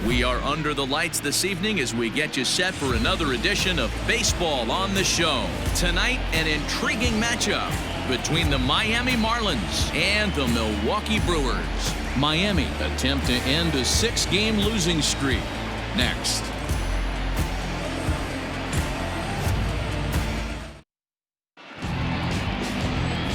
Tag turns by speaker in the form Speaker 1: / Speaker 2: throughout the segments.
Speaker 1: We are under the lights this evening as we get you set for another edition of Baseball on the Show. Tonight, an intriguing matchup between the Miami Marlins and the Milwaukee Brewers. Miami attempt to end a 6-game losing streak. Next.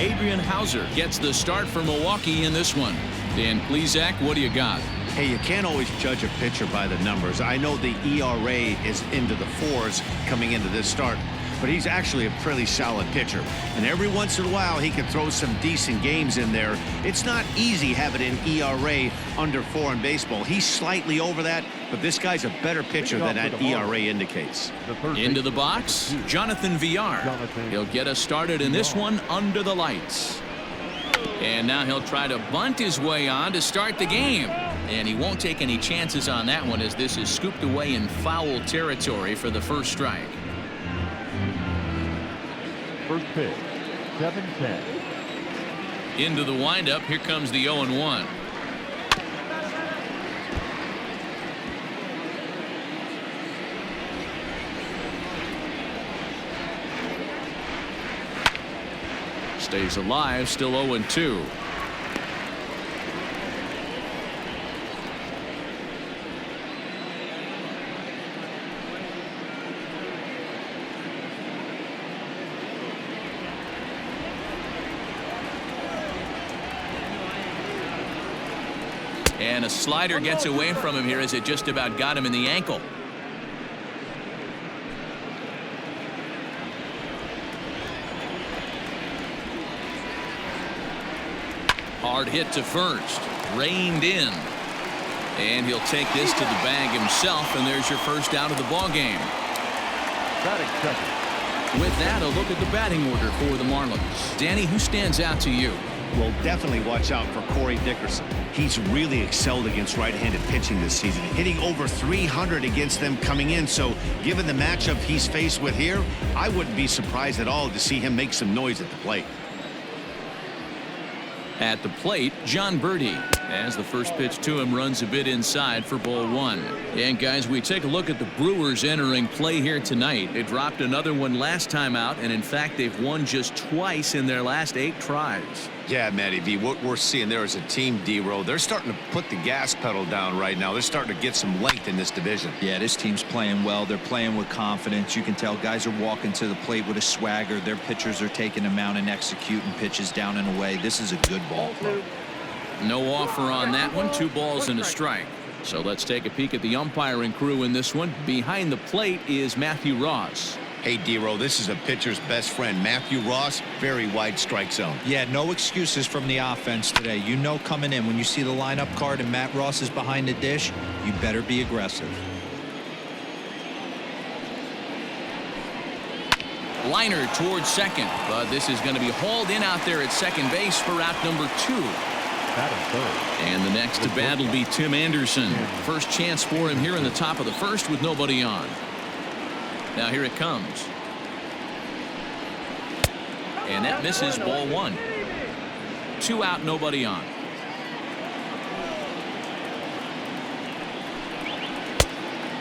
Speaker 1: Adrian Hauser gets the start for Milwaukee in this one. Dan Plesac, what do you got?
Speaker 2: Hey, you can't always judge a pitcher by the numbers. I know the ERA is into the 4s coming into this start, but he's actually a pretty solid pitcher. And every once in a while, he can throw some decent games in there. It's not easy having an ERA under 4 in baseball. He's slightly over that, but this guy's a better pitcher than that ERA indicates.
Speaker 1: Into the box, Jonathan Villar. He'll get us started in this one under the lights. And now he'll try to bunt his way on to start the game. And he won't take any chances on that one as this is scooped away in foul territory for the first strike.
Speaker 3: First pitch, 7-10.
Speaker 1: Into the windup, here comes the 0-1. Stays alive, still 0-2. And a slider gets away from him here as it just about got him in the ankle. Hard hit to first. Reined in. And he'll take this to the bag himself, and there's your first out of the ball game.
Speaker 3: Batting second.
Speaker 1: With that, a look at the batting order for the Marlins. Danny, who stands out to you?
Speaker 2: Well, definitely watch out for Dickerson. He's really excelled against right-handed pitching this season, hitting over 300 against them coming in. So given the matchup he's faced with here, I wouldn't be surprised at all to see him make some noise at the plate.
Speaker 1: At the plate, John Birdie, as the first pitch to him runs a bit inside for ball 1. And guys, we take a look at the Brewers entering play here tonight. They dropped another one last time out, and in fact, they've won just twice in their last 8 tries.
Speaker 2: Yeah, Matty V, what we're seeing there as a team, D-Row, they're starting to put the gas pedal down right now. They're starting to get some length in this division.
Speaker 4: Yeah, this team's playing well. They're playing with confidence. You can tell guys are walking to the plate with a swagger. Their pitchers are taking them out and executing pitches down and away. This is a good ball club.
Speaker 1: No offer on that one. 2 balls and a strike. So let's take a peek at the umpiring crew in this one. Behind the plate is Matthew Ross.
Speaker 2: Hey, D-Row, this is a pitcher's best friend. Matthew Ross, very wide strike zone.
Speaker 4: Yeah, no excuses from the offense today. You know coming in when you see the lineup card and Matt Ross is behind the dish, you better be aggressive.
Speaker 1: Liner towards second, but this is going to be hauled in out there at second base for out number 2. And the next to bat will be Tim Anderson. First chance for him here in the top of the first with nobody on. Now here it comes. And that misses, ball 1. 2 out, nobody on.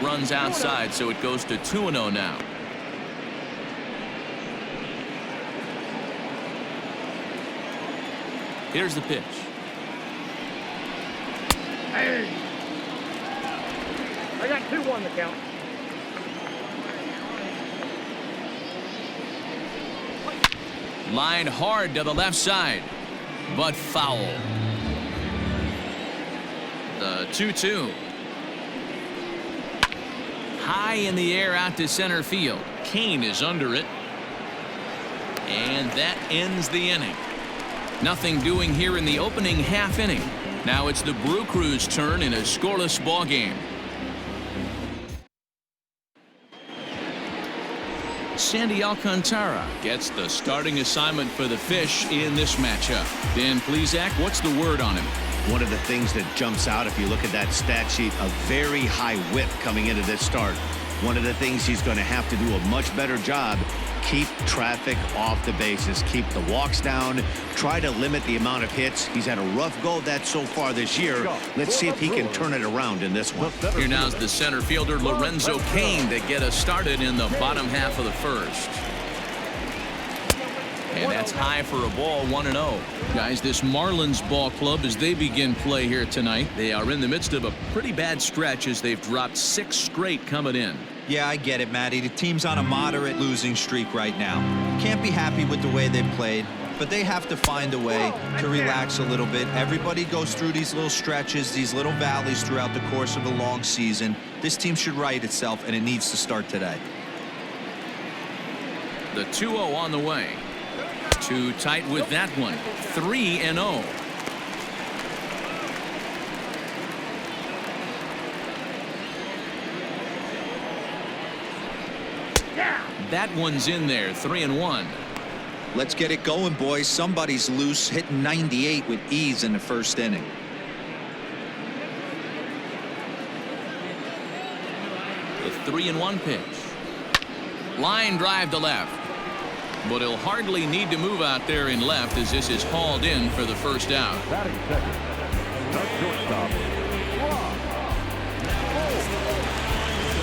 Speaker 1: Runs outside, so it goes to 2-0 now. Here's the pitch.
Speaker 5: Hey! I got 2-1 to count.
Speaker 1: Line hard to the left side, but foul. The 2-2. High in the air out to center field. Kane is under it. And that ends the inning. Nothing doing here in the opening half inning. Now it's the Brew Crew's turn in a scoreless ball game. Sandy Alcantara gets the starting assignment for the Fish in this matchup. Dan Plesac, what's the word on him?
Speaker 2: One of the things that jumps out if you look at that stat sheet, a very high whip coming into this start. One of the things he's going to have to do a much better job keep traffic off the bases, keep the walks down, try to limit the amount of hits. He's had a rough go of that so far this year. Let's see if he can turn it around in this one.
Speaker 1: Here now's the center fielder Lorenzo Cain to get us started in the bottom half of the first. And that's high for a ball, 1-0. Guys, this Marlins ball club, as they begin play here tonight, they are in the midst of a pretty bad stretch as they've dropped 6 straight coming in.
Speaker 4: Yeah, I get it, Matty. The team's on a moderate losing streak right now. Can't be happy with the way they've played, but they have to find a way to relax a little bit. Everybody goes through these little stretches, these little valleys throughout the course of a long season. This team should right itself, and it needs to start today.
Speaker 1: The 2-0 on the way. Too tight with that one. 3-0. That one's in there. 3-1.
Speaker 4: Let's get it going, boys. Somebody's loose, hitting 98 with ease in the first inning.
Speaker 1: The 3-1 pitch. Line drive to left. But he'll hardly need to move out there in left as this is hauled in for the first out.
Speaker 3: Batting second. The shortstop.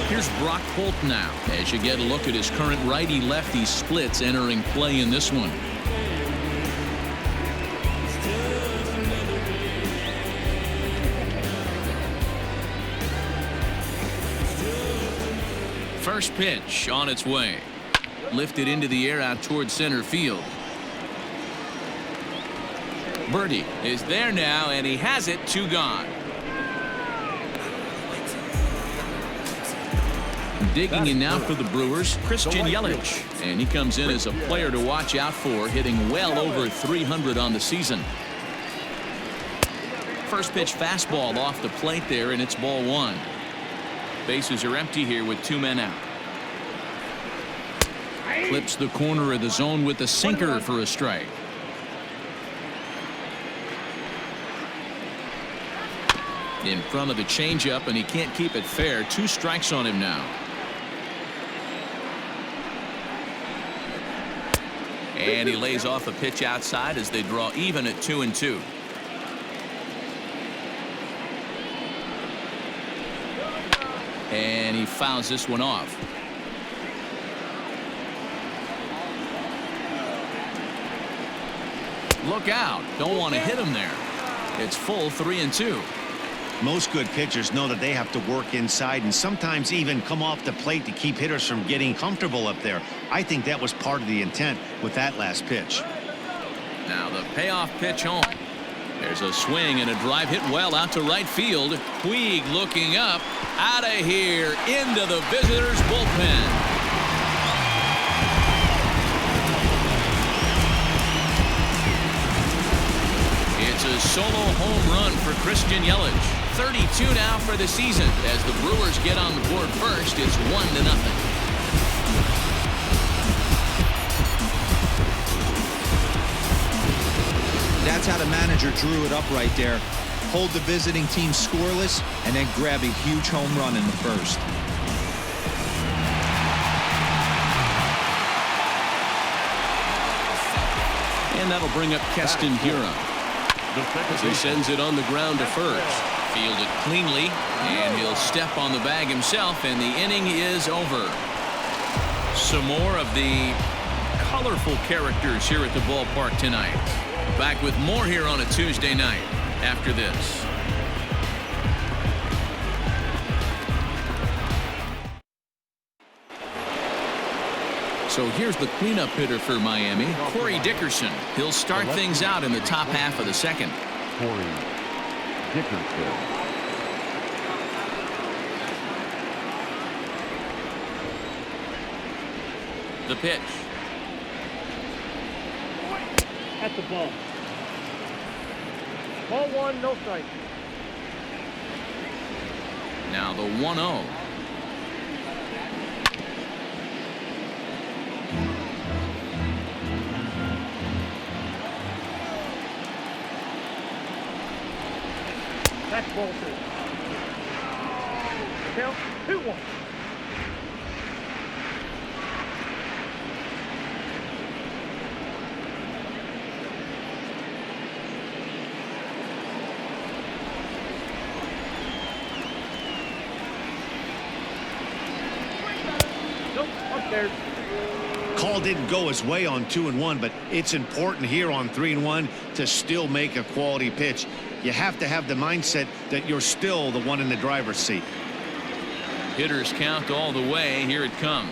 Speaker 1: Here's Brock Holt now as you get a look at his current righty-lefty splits entering play in this one. First pitch on its way. Lifted into the air out towards center field. Birdie is there now, and he has it. 2 gone. Digging in now for the Brewers, Christian Yelich. And he comes in as a player to watch out for, hitting well over 300 on the season. First pitch fastball off the plate there, and it's ball 1. Bases are empty here with 2 men out. Clips the corner of the zone with the sinker for a strike. In front of the changeup, and he can't keep it fair. 2 strikes on him now. And he lays off a pitch outside as they draw even at 2-2. And he fouls this one off. Look out. Don't want to hit him there. It's full 3-2.
Speaker 2: Most good pitchers know that they have to work inside and sometimes even come off the plate to keep hitters from getting comfortable up there. I think that was part of the intent with that last pitch.
Speaker 1: Now the payoff pitch home. There's a swing and a drive hit well out to right field. Puig looking up. Out of here into the visitors' bullpen. It's a solo home run for Christian Yelich. 32 now for the season. As the Brewers get on the board first, it's 1-0.
Speaker 4: That's how the manager drew it up right there. Hold the visiting team scoreless and then grab a huge home run in the first.
Speaker 1: And that'll bring up Keston Hiura. As he sends it on the ground to first. Fielded cleanly, and he'll step on the bag himself, and the inning is over. Some more of the colorful characters here at the ballpark tonight. Back with more here on a Tuesday night after this. So here's the cleanup hitter for Miami, Corey Dickerson. He'll start things out in the top half of the second.
Speaker 3: Corey Dickerson.
Speaker 1: The pitch.
Speaker 5: At the ball. Ball 1, no strike.
Speaker 1: Now the 1-0.
Speaker 5: That's ball 2. Count 2-1. There's
Speaker 2: Call didn't go his way on 2-1, but it's important here on 3-1 to still make a quality pitch. You have to have the mindset that you're still the one in the driver's seat.
Speaker 1: Hitters count all the way. Here it comes.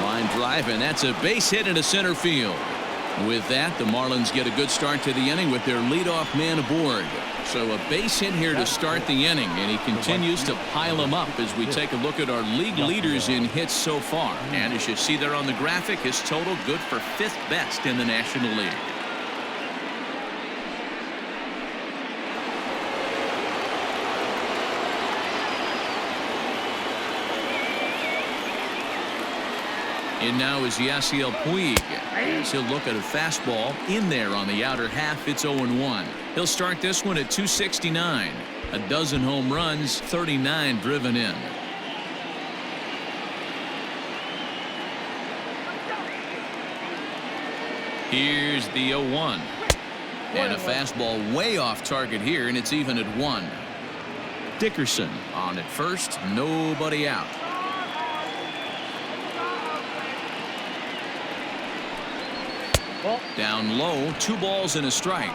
Speaker 1: Line drive, and that's a base hit into center field. With that, the Marlins get a good start to the inning with their leadoff man aboard. So a base hit here to start the inning, and he continues to pile them up as we take a look at our league leaders in hits so far. And as you see there on the graphic, his total good for 5th best in the National League. In now is Yasiel Puig. As he'll look at a fastball in there on the outer half. It's 0-1. He'll start this one at 269. A dozen home runs, 39 driven in. Here's the 0-1. And a fastball way off target here, and it's even at 1. Dickerson on at first, nobody out. Down low, 2 balls and a strike.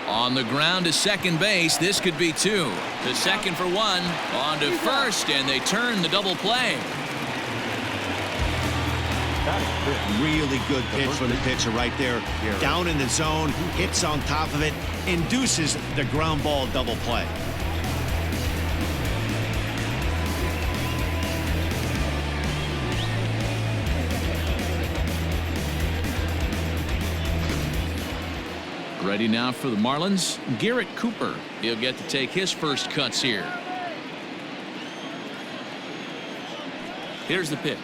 Speaker 1: On the ground to second base. This could be 2. To second for 1. On to first, and they turn the double play.
Speaker 2: Really good pitch from the pitcher right there. Down in the zone, hits on top of it, induces the ground ball double play.
Speaker 1: Ready now for the Marlins, Garrett Cooper. He'll get to take his first cuts here. Here's the pitch.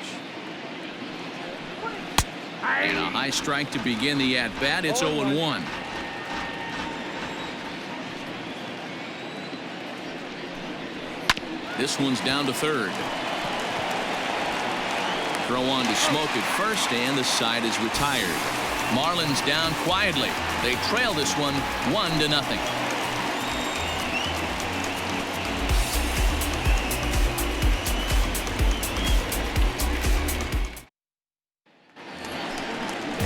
Speaker 1: And a high strike to begin the at-bat. It's 0-1. This one's down to third. Throw on to Smoke at first, and the side is retired. Marlins down quietly. They trail this one 1-0.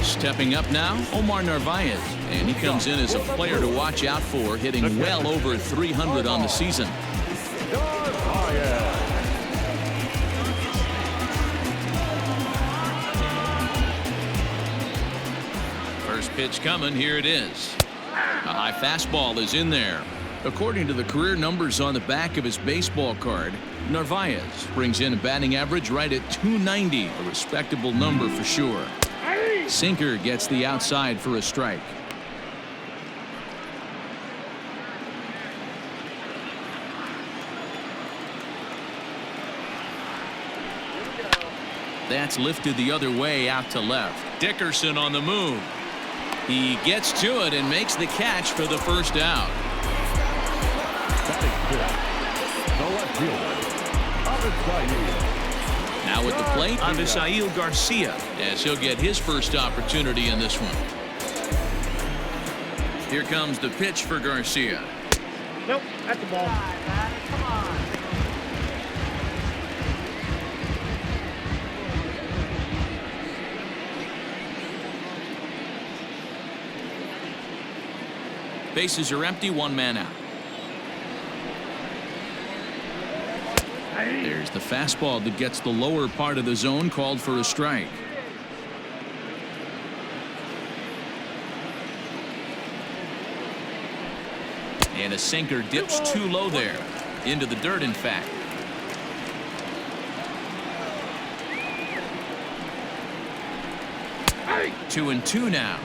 Speaker 1: Stepping up now, Omar Narvaez, and he comes in as a player to watch out for, hitting well over 300 on the season. First pitch coming, here it is. A high fastball is in there. According to the career numbers on the back of his baseball card, Narvaez brings in a batting average right at .290, a respectable number for sure. Sinker gets the outside for a strike. That's lifted the other way out to left. Dickerson on the move. He gets to it and makes the catch for the first out. Now at the plate, Avisail Garcia, as he'll get his first opportunity in this one. Here comes the pitch for Garcia.
Speaker 5: nope, at the ball.
Speaker 1: Bases are empty, 1 man out. There's the fastball that gets the lower part of the zone, called for a strike. And a sinker dips too low there. Into the dirt, in fact. Hey. 2-2 now.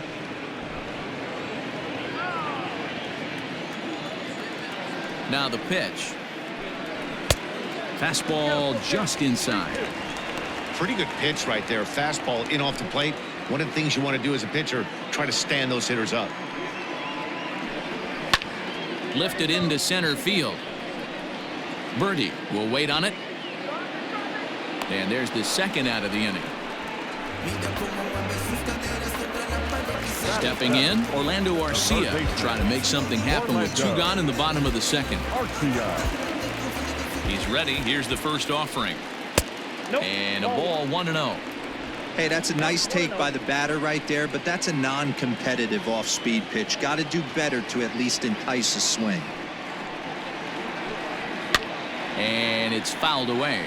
Speaker 1: Now the pitch. Fastball just inside.
Speaker 2: Pretty good pitch right there. Fastball in off the plate. One of the things you want to do as a pitcher, try to stand those hitters up.
Speaker 1: Lifted into center field. Birdie will wait on it. And there's the second out of the inning. Stepping in, Orlando Arcia, trying to make something happen with 2 gone in the bottom of the second. He's ready. Here's the first offering. And a ball 1-0.
Speaker 4: Hey, that's a nice take by the batter right there, but that's a non-competitive off-speed pitch. Got to do better to at least entice a swing.
Speaker 1: And it's fouled away.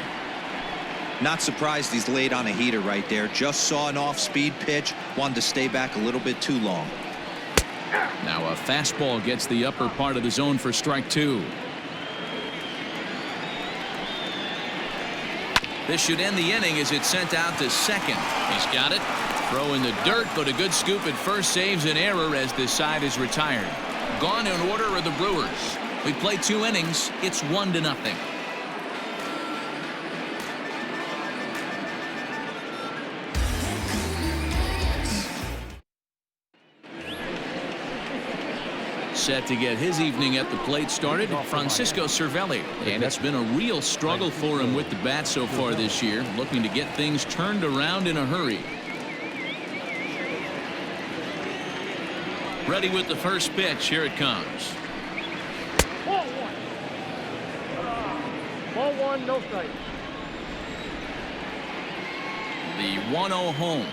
Speaker 4: Not surprised he's laid on a heater right there. Just saw an off-speed pitch, wanted to stay back a little bit too long.
Speaker 1: Now a fastball gets the upper part of the zone for strike 2. This should end the inning as it's sent out to second. He's got it. Throw in the dirt, but a good scoop at first saves an error as this side is retired. Gone in order are the Brewers. We played 2 innings. It's 1-0. Set to get his evening at the plate started, Francisco Cervelli. And it's been a real struggle for him with the bat so far this year, looking to get things turned around in a hurry. Ready with the first pitch. Here it comes.
Speaker 5: Ball 1. Ball 1, no strike.
Speaker 1: The 1-0 home.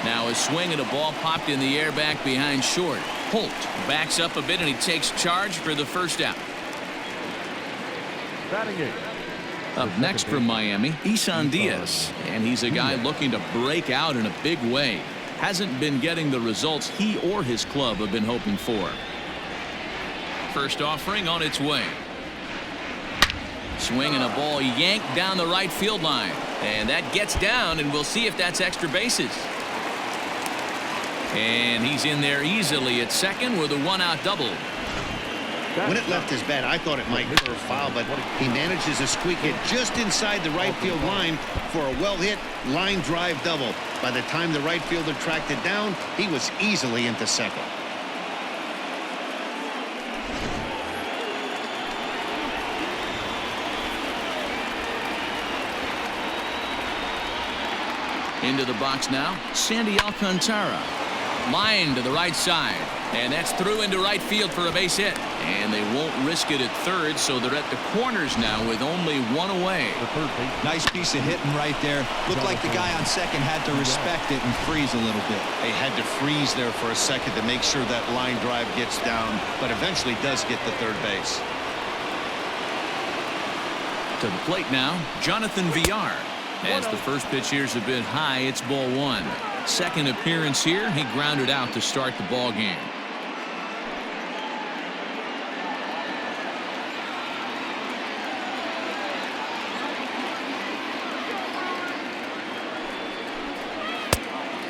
Speaker 1: Now a swing and a ball popped in the air back behind short. Holt backs up a bit and he takes charge for the first out. Up next from Miami, Isan Diaz. And he's a guy looking to break out in a big way. Hasn't been getting the results he or his club have been hoping for. First offering on its way. Swing and a ball yanked down the right field line. And that gets down, and we'll see if that's extra bases. And he's in there easily at second with a 1-out double.
Speaker 2: When it left his bat, I thought it might curve foul, but he manages to squeak it just inside the right field line for a well-hit line drive double. By the time the right fielder tracked it down, he was easily into second.
Speaker 1: Into the box now, Sandy Alcantara. Line to the right side. And that's through into right field for a base hit. And they won't risk it at third, so they're at the corners now with only 1 away.
Speaker 4: Nice piece of hitting right there. Looked like the guy on second had to respect it and freeze a little bit.
Speaker 2: They had to freeze there for a second to make sure that line drive gets down, but eventually does get to third base.
Speaker 1: To the plate now, Jonathan Villar. As the first pitch here's a bit high, it's ball 1. Second appearance here, he grounded out to start the ball game.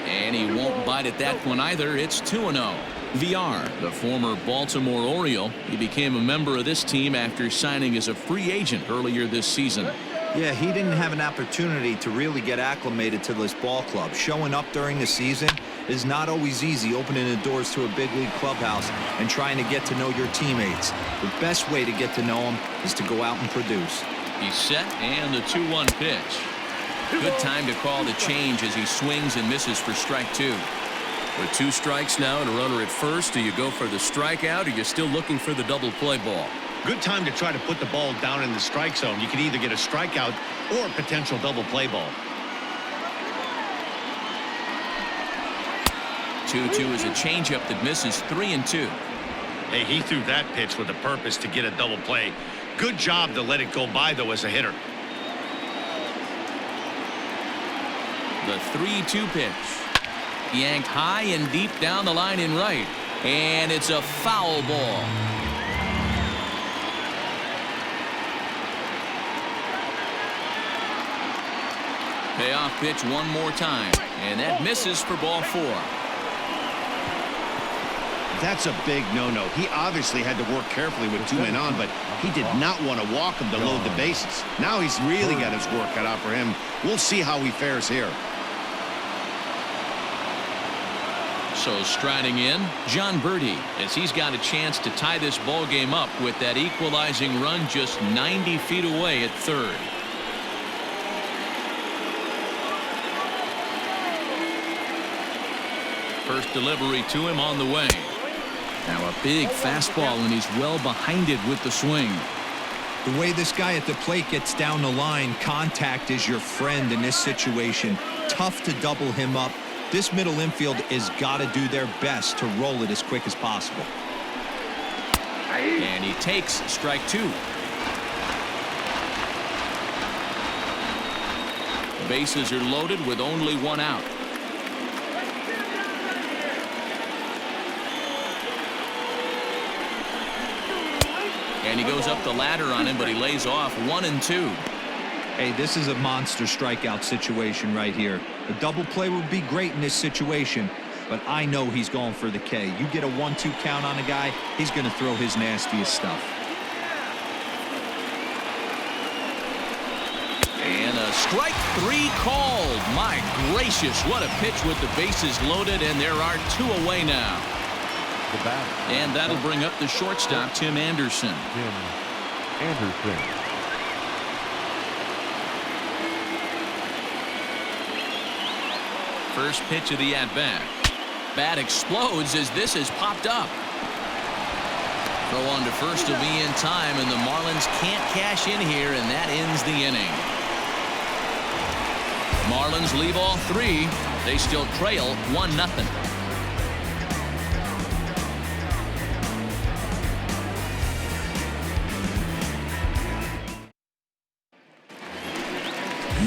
Speaker 1: And he won't bite at that one either. It's 2-0. Villar, the former Baltimore Oriole, he became a member of this team after signing as a free agent earlier this season.
Speaker 4: Yeah, he didn't have an opportunity to really get acclimated to this ball club. Showing up during the season is not always easy, opening the doors to a big league clubhouse and trying to get to know your teammates. The best way to get to know them is to go out and produce.
Speaker 1: He's set, and the 2-1 pitch. Good time to call the change as he swings and misses for strike 2.
Speaker 6: With 2 strikes now and a runner at first, do you go for the strikeout or are you still looking for the double play ball?
Speaker 2: Good time to try to put the ball down in the strike zone. You can either get a strikeout or a potential double play ball.
Speaker 1: 2-2 is a changeup that misses 3-2.
Speaker 2: Hey, he threw that pitch with a purpose to get a double play. Good job to let it go by, though, as a hitter.
Speaker 1: The 3-2 pitch. Yanked high and deep down the line in right. And it's a foul ball. Payoff pitch one more time. And that misses for ball 4.
Speaker 2: That's a big no-no. He obviously had to work carefully with 2 men on, but he did not want to walk him to load the bases. Now he's really got his work cut out for him. We'll see how he fares here.
Speaker 1: So striding in, John Birdie, as he's got a chance to tie this ball game up with that equalizing run just 90 feet away at third. First delivery to him on the way. Now a big fastball, and he's well behind it with the swing.
Speaker 4: The way this guy at the plate gets down the line, contact is your friend in this situation. Tough to double him up. This middle infield has got to do their best to roll it as quick as possible.
Speaker 1: And he takes strike 2. Bases are loaded with only 1 out. And he goes up the ladder on him, but he lays off 1-2.
Speaker 4: Hey, this is a monster strikeout situation right here. A double play would be great in this situation, but I know he's going for the K. You get a 1-2 count on a guy, he's going to throw his nastiest stuff.
Speaker 1: And a strike 3 called. My gracious, what a pitch with the bases loaded, and there are 2 away now.
Speaker 3: The batter.
Speaker 1: And that'll bring up the shortstop, Tim Anderson.
Speaker 3: Tim Anderson.
Speaker 1: First pitch of the at-bat. Bat explodes as this has popped up. Throw on to first will be in time, and the Marlins can't cash in here, and that ends the inning. Marlins leave all 3. They still trail 1-0.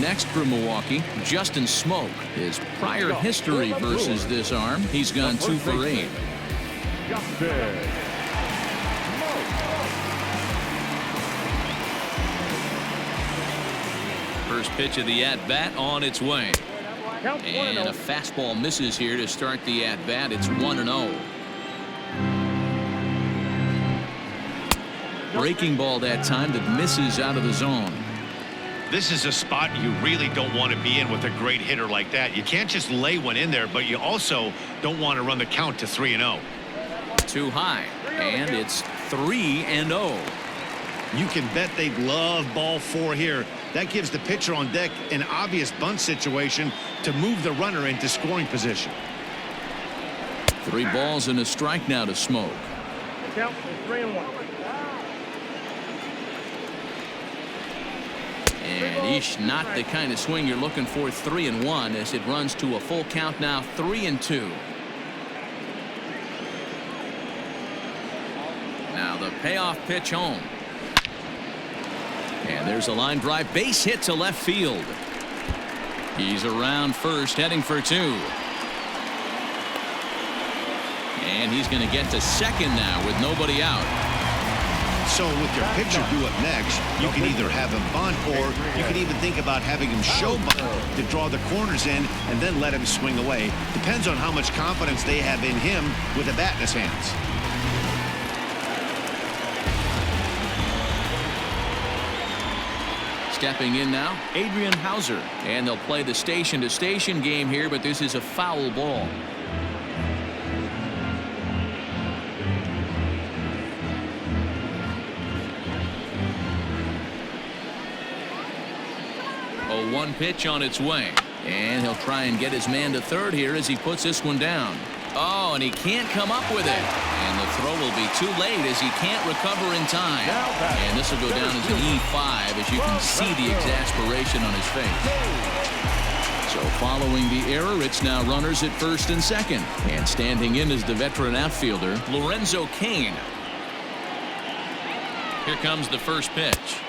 Speaker 1: Next for Milwaukee, Justin Smoke. His prior history versus this arm, he's gone 2 for 8.
Speaker 3: Justin.
Speaker 1: First pitch of the at-bat on its way. And a fastball misses here to start the at-bat. It's 1-0. Breaking ball that time that misses out of the zone.
Speaker 2: This is a spot you really don't want to be in with a great hitter like that. You can't just lay one in there, but you also don't want to run the count to 3-0.
Speaker 1: Too high, and it's 3-0.
Speaker 2: You can bet they love ball 4 here. That gives the pitcher on deck an obvious bunt situation to move the runner into scoring position.
Speaker 1: 3 balls and a strike now to Smoke.
Speaker 5: Count 3-1.
Speaker 1: And not the kind of swing you're looking for. 3-1 as it runs to a full count now. 3-2. Now the payoff pitch home. And there's a line drive, base hit to left field. He's around first, heading for 2. And he's going to get to second now with nobody out.
Speaker 2: So with your pitcher due up next, you can either have him bunt, or you can even think about having him show bunt to draw the corners in and then let him swing away. Depends on how much confidence they have in him with a bat in his hands.
Speaker 1: Stepping in now, Adrian Hauser. And they'll play the station-to-station game here, but this is a foul ball. A 1 pitch on its way. And he'll try and get his man to third here as he puts this one down. Oh, and he can't come up with it. And the throw will be too late as he can't recover in time. And this will go down as an E5 as you can see the exasperation on his face. So following the error, it's now runners at first and second. And standing in is the veteran outfielder, Lorenzo Cain. Here comes the first pitch.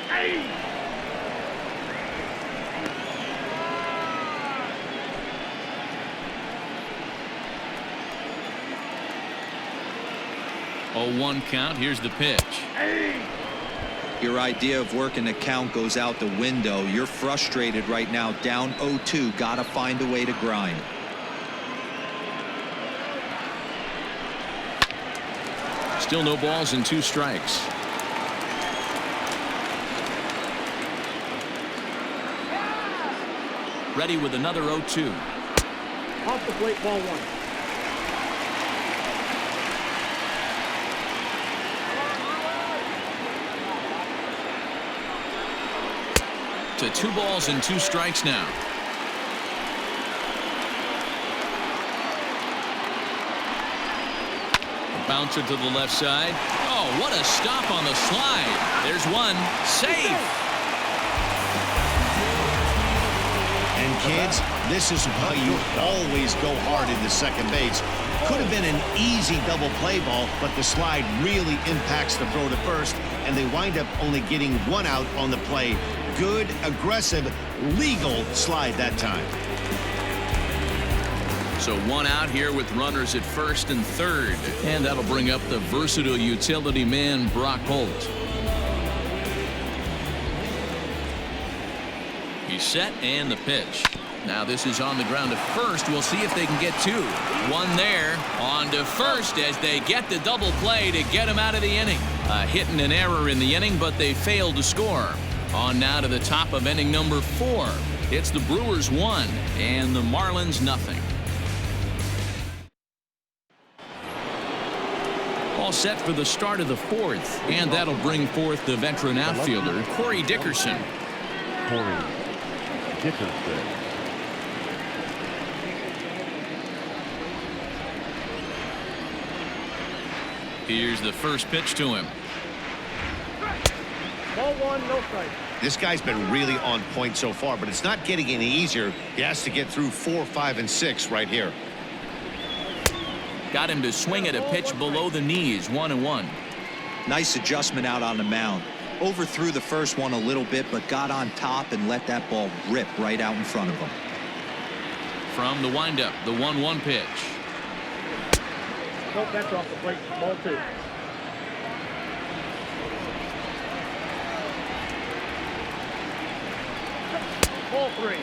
Speaker 1: A 1 count. Here's the pitch.
Speaker 4: Your idea of working the count goes out the window. You're frustrated right now, down 0-2. Got to find a way to grind.
Speaker 1: Still no balls and 2 strikes. Ready with another 0-2.
Speaker 5: Off the plate, ball 1.
Speaker 1: To 2 balls and 2 strikes now. Bouncer to the left side. Oh, what a stop on the slide. There's one. Safe.
Speaker 2: And kids, this is why you always go hard into second base. Could have been an easy double play ball, but the slide really impacts the throw to first, and they wind up only getting one out on the play. Good, aggressive, legal slide that time.
Speaker 1: So one out here with runners at first and third. And that'll bring up the versatile utility man, Brock Holt. He's set and the pitch. Now this is on the ground to first. We'll see if they can get two. One there on to first as they get the double play to get him out of the inning. A hit and an error in the inning, but they failed to score. On now to the top of inning number 4. It's the Brewers 1 and the Marlins nothing. All set for the start of the 4th, and that'll bring forth the veteran outfielder, Corey Dickerson.
Speaker 3: Corey Dickerson.
Speaker 1: Here's the first pitch to him.
Speaker 5: Ball 1, no strike.
Speaker 2: This guy's been really on point so far, but it's not getting any easier. He has to get through 4, 5, and 6 right here.
Speaker 1: Got him to swing at a pitch below the knees, 1-1.
Speaker 4: Nice adjustment out on the mound. Overthrew the first one a little bit, but got on top and let that ball rip right out in front of him.
Speaker 1: From the windup, the 1-1 pitch.
Speaker 5: Nope, that's off the plate. Ball 2. Ball 3.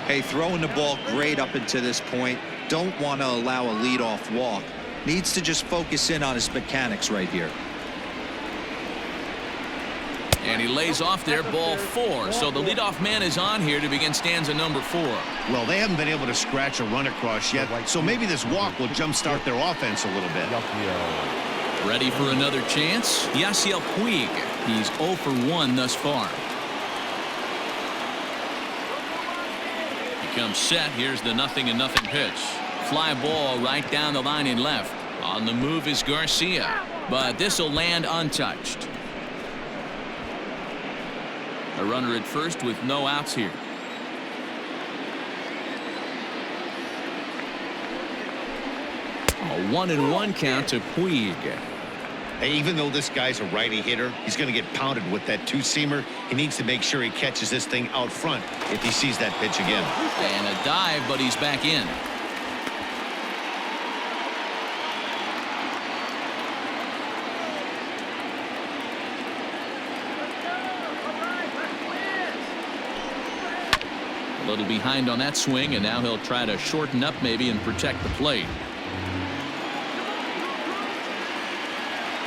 Speaker 4: Hey, throwing the ball great up until this point. Don't want to allow a leadoff walk. Needs to just focus in on his mechanics right here.
Speaker 1: And he lays off there, ball 4. So the leadoff man is on here to begin stanza number 4.
Speaker 2: Well, they haven't been able to scratch a run across yet, so maybe this walk will jumpstart their offense a little bit.
Speaker 1: Ready for another chance? Yasiel Puig. He's 0 for 1 thus far. He comes set. Here's the 0-0 pitch. Fly ball right down the line and left. On the move is Garcia, but this will land untouched. A runner at first with no outs here. A 1-1 count to Puig.
Speaker 2: Hey, even though this guy's a righty hitter, he's going to get pounded with that two-seamer. He needs to make sure he catches this thing out front if he sees that pitch again.
Speaker 1: And a dive, but he's back in. A little behind on that swing, and now he'll try to shorten up maybe and protect the plate.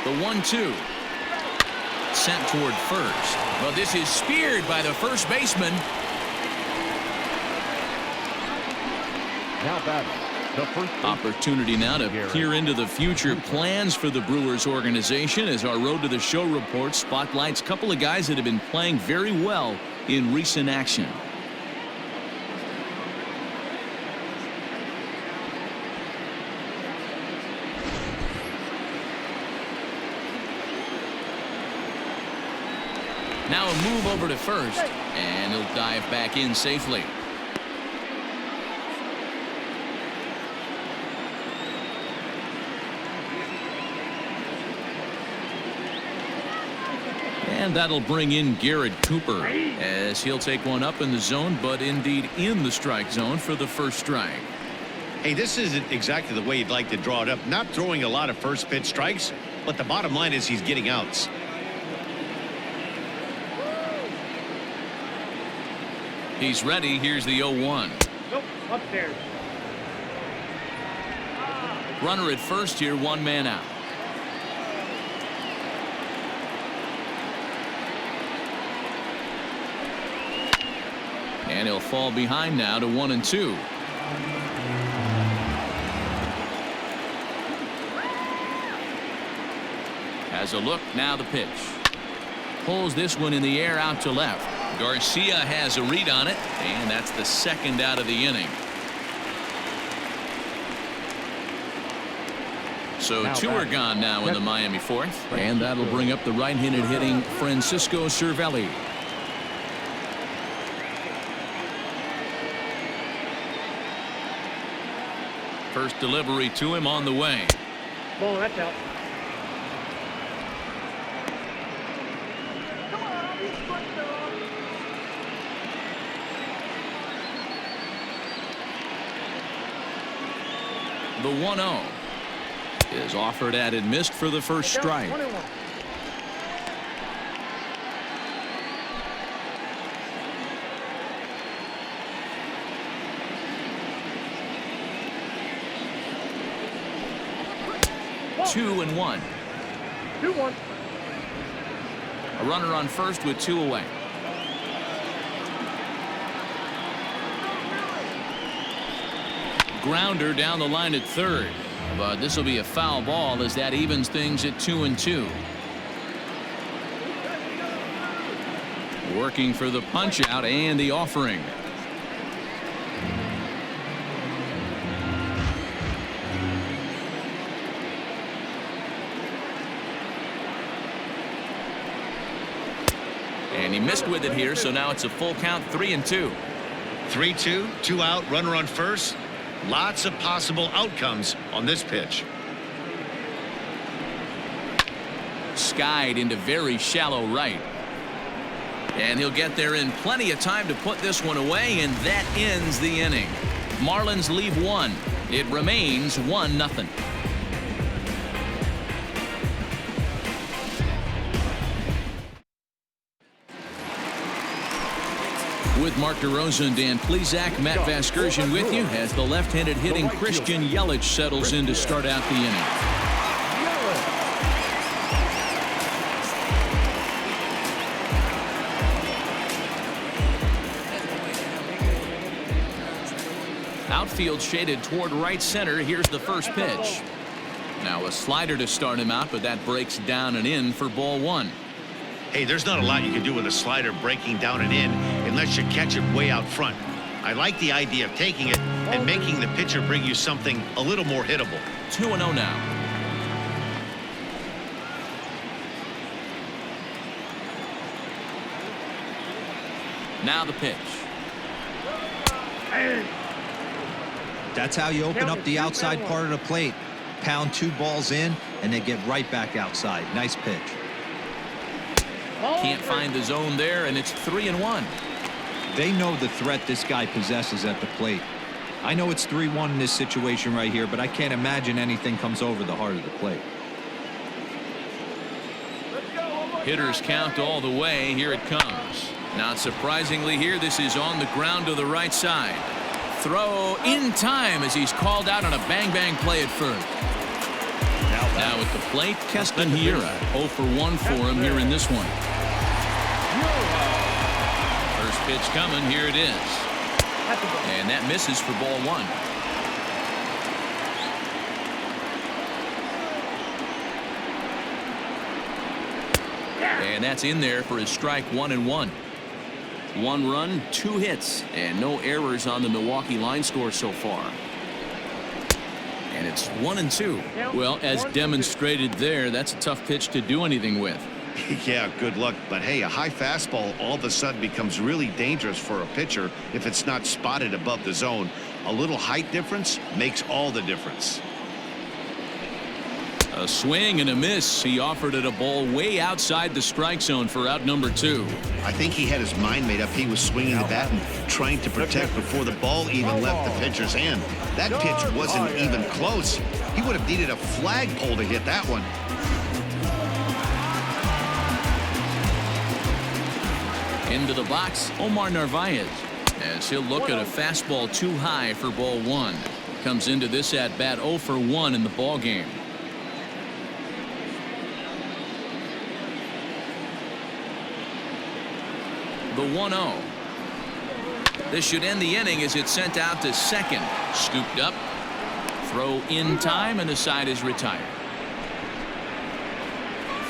Speaker 1: The 1-2. Sent toward first. Well, this is speared by the first baseman.
Speaker 3: Now batting, the first
Speaker 1: Opportunity now to peer into the future plans for the Brewers organization as our Road to the Show report spotlights a couple of guys that have been playing very well in recent action. Now a move over to first, and he'll dive back in safely. And that'll bring in Garrett Cooper as he'll take one up in the zone, but indeed in the strike zone for the first strike.
Speaker 2: Hey, this isn't exactly the way you'd like to draw it up. Not throwing a lot of first pitch strikes, but the bottom line is he's getting outs.
Speaker 1: He's ready. Here's the 0-1.
Speaker 5: Nope, upstairs.
Speaker 1: Runner at first here, one man out. And he'll fall behind now to 1-2. Has a look, now the pitch. Pulls this one in the air out to left. Garcia has a read on it, and that's the second out of the inning. So two are gone now in the Miami fourth. And that'll bring up the right-handed hitting Francisco Cervelli. First delivery to him on the way.
Speaker 5: Ball, that's out.
Speaker 1: The 1-0 is offered at and missed for the first strike.
Speaker 5: 21.
Speaker 1: Two and one.
Speaker 5: 2-1.
Speaker 1: A runner on first with two away. Grounder down the line at third, but this will be a foul ball as that evens things at 2-2. Working for the punch out and the offering. And he missed with it here, so now it's a full count, 3-2.
Speaker 2: 3-2, 2 out, runner on first. Lots of possible outcomes on this pitch.
Speaker 1: Skied into very shallow right. And he'll get there in plenty of time to put this one away, and that ends the inning. Marlins leave one. It remains 1-0. With Mark DeRosa and Dan Plesac, Matt Vasgersian with you as the left-handed hitting Christian Yelich settles in to start out the inning. Outfield shaded toward right center. Here's the first pitch. Now a slider to start him out, but that breaks down and in for ball one.
Speaker 2: Hey, there's not a lot you can do with a slider breaking down and in unless you catch it way out front. I like the idea of taking it and making the pitcher bring you something a little more hittable.
Speaker 1: 2-0 now. Now the pitch.
Speaker 4: That's how you open up the outside part of the plate. Pound two balls in, and they get right back outside. Nice pitch.
Speaker 1: Can't find the zone there, and it's 3-1.
Speaker 4: They know the threat this guy possesses at the plate. I know it's 3-1 in this situation right here, but I can't imagine anything comes over the heart of the plate.
Speaker 1: Hitters count all the way. Here it comes. Not surprisingly here, this is on the ground to the right side. Throw in time as he's called out on a bang-bang play at first. Now at the plate, Keston Hiura. 0 for 1 for him here in this one. First pitch coming. Here it is. And that misses for ball one. And that's in there for his strike 1-1. 1 run, 2 hits, and no errors on the Milwaukee line score so far. And it's 1-2. Well, as demonstrated there, that's a tough pitch to do anything with.
Speaker 2: Yeah, good luck. But hey, a high fastball all of a sudden becomes really dangerous for a pitcher if it's not spotted above the zone. A little height difference makes all the difference.
Speaker 1: A swing and a miss. He offered it a ball way outside the strike zone for out number 2.
Speaker 2: I think he had his mind made up. He was swinging the bat and trying to protect before the ball even left the pitcher's hand. That pitch wasn't even close. He would have needed a flagpole to hit that one.
Speaker 1: Into the box, Omar Narvaez, as he'll look at a fastball too high for ball 1. Comes into this at bat 0 for 1 in the ball game. The 1-0. This should end the inning as it's sent out to second. Scooped up. Throw in time, and the side is retired.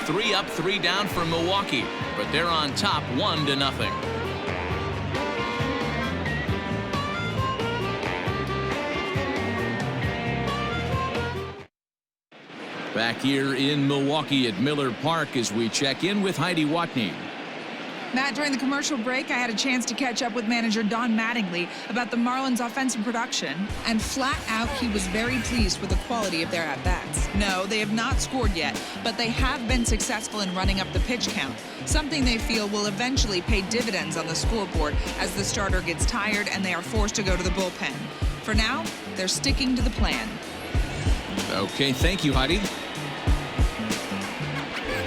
Speaker 1: 3 up, 3 down for Milwaukee, but they're on top 1-0. Back here in Milwaukee at Miller Park as we check in with Heidi Watney.
Speaker 7: Matt, during the commercial break, I had a chance to catch up with manager Don Mattingly about the Marlins' offensive production, and flat out, he was very pleased with the quality of their at-bats. No, they have not scored yet, but they have been successful in running up the pitch count, something they feel will eventually pay dividends on the scoreboard as the starter gets tired and they are forced to go to the bullpen. For now, they're sticking to the plan.
Speaker 1: Okay, thank you, Heidi.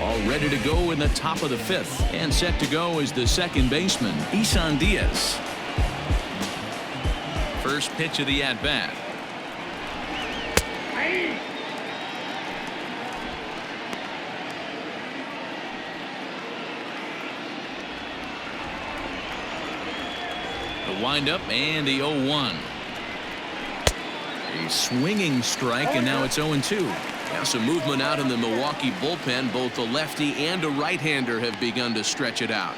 Speaker 1: All ready to go in the top of the fifth. And set to go is the second baseman, Isan Diaz. First pitch of the at-bat. The windup and the 0-1. A swinging strike, and now it's 0-2. Now some movement out in the Milwaukee bullpen. Both a lefty and a right-hander have begun to stretch it out.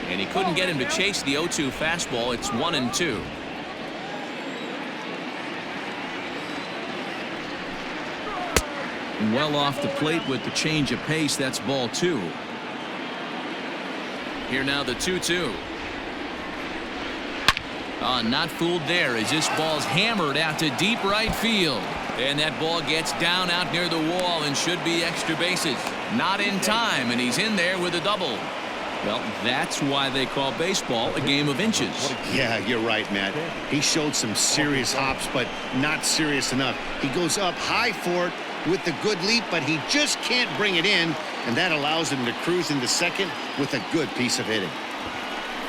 Speaker 1: And he couldn't get him to chase the 0-2 fastball. It's 1-2. Well off the plate with the change of pace. That's ball 2. Here now the 2-2. Not fooled there as this ball's hammered out to deep right field. And that ball gets down out near the wall and should be extra bases. Not in time, and he's in there with a double. Well, that's why they call baseball a game of inches.
Speaker 2: Yeah, you're right, Matt. He showed some serious hops, but not serious enough. He goes up high for it with the good leap, but he just can't bring it in, and that allows him to cruise into second with a good piece of hitting.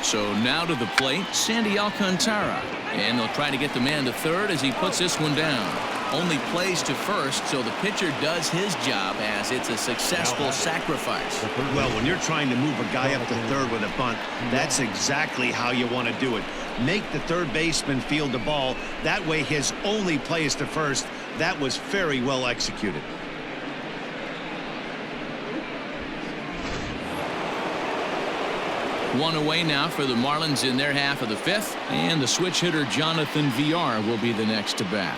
Speaker 1: So now to the plate, Sandy Alcantara. And they'll try to get the man to third as he puts this one down. Only plays to first, so the pitcher does his job as it's a successful sacrifice.
Speaker 2: Well, when you're trying to move a guy up to third with a bunt, that's exactly how you want to do it. Make the third baseman field the ball. That way his only play is to first. That was very well executed.
Speaker 1: One away now for the Marlins in their half of the fifth, and the switch hitter Jonathan VR will be the next to bat.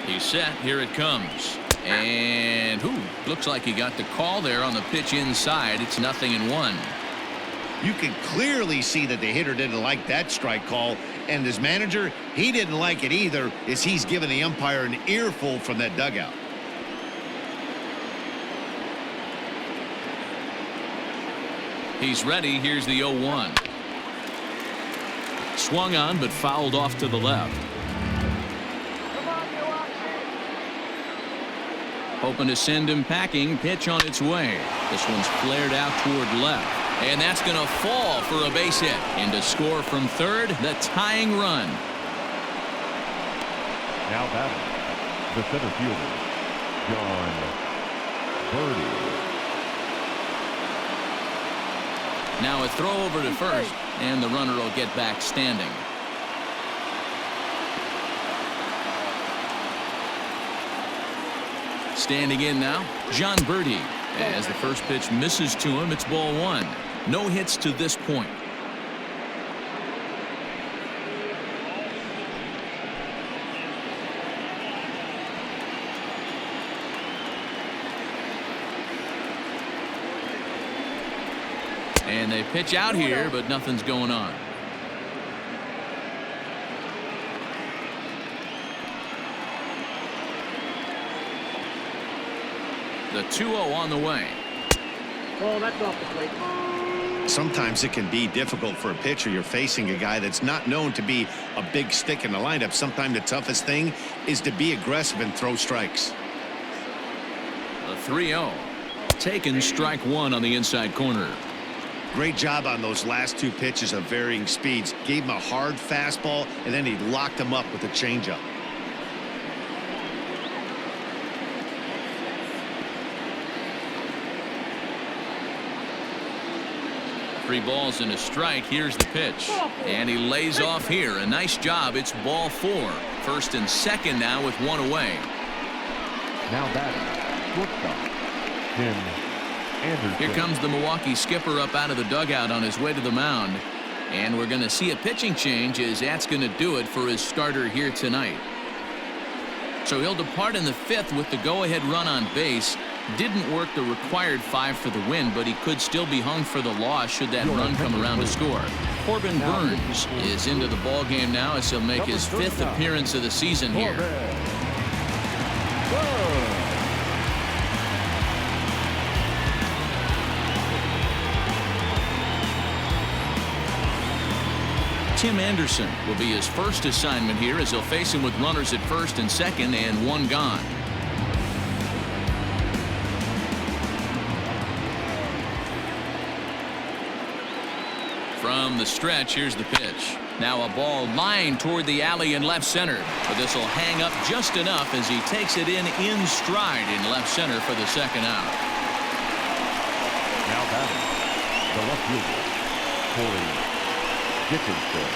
Speaker 1: He's set. Here it comes. And looks like he got the call there on the pitch inside. It's 0-1.
Speaker 2: You can clearly see that the hitter didn't like that strike call, and his manager, he didn't like it either, as he's given the umpire an earful from that dugout.
Speaker 1: He's ready. Here's the 0-1. Swung on but fouled off to the left. Hoping to send him packing. Pitch on its way. This one's flared out toward left. And that's going to fall for a base hit. And to score from third, the tying run.
Speaker 3: Now batting, the center fielder, John Birdie.
Speaker 1: Now a throw over to first, and the runner will get back standing. Standing in now, John Birdie. As the first pitch misses to him, it's ball 1. No hits to this point. And they pitch out here, but nothing's going on. The 2-0 on the way.
Speaker 5: Oh, that's off the plate.
Speaker 2: Sometimes it can be difficult for a pitcher. You're facing a guy that's not known to be a big stick in the lineup. Sometimes the toughest thing is to be aggressive and throw strikes.
Speaker 1: The 3-0. Taken strike 1 on the inside corner.
Speaker 2: Great job on those last 2 pitches of varying speeds. Gave him a hard fastball, and then he locked him up with a changeup.
Speaker 1: Three balls and a strike. Here's the pitch. And he lays off here. A nice job. It's ball 4. First and second now with 1 away.
Speaker 3: Now batting, Shortstop, Tim Anderson.
Speaker 1: Here comes the Milwaukee skipper up out of the dugout on his way to the mound. And we're going to see a pitching change as that's going to do it for his starter here tonight. So he'll depart in the 5th with the go-ahead run on base. Didn't work the required 5 for the win, but he could still be hung for the loss should that run come around to score. Corbin Burns is into the ball game now as he'll make his 5th appearance of the season here. Tim Anderson will be his first assignment here as he'll face him with runners at first and second and one gone. From the stretch, here's the pitch. Now a ball lined toward the alley in left center, but this will hang up just enough as he takes it in stride in left center for the second out.
Speaker 3: Now batting, the left fielder, Dickerson.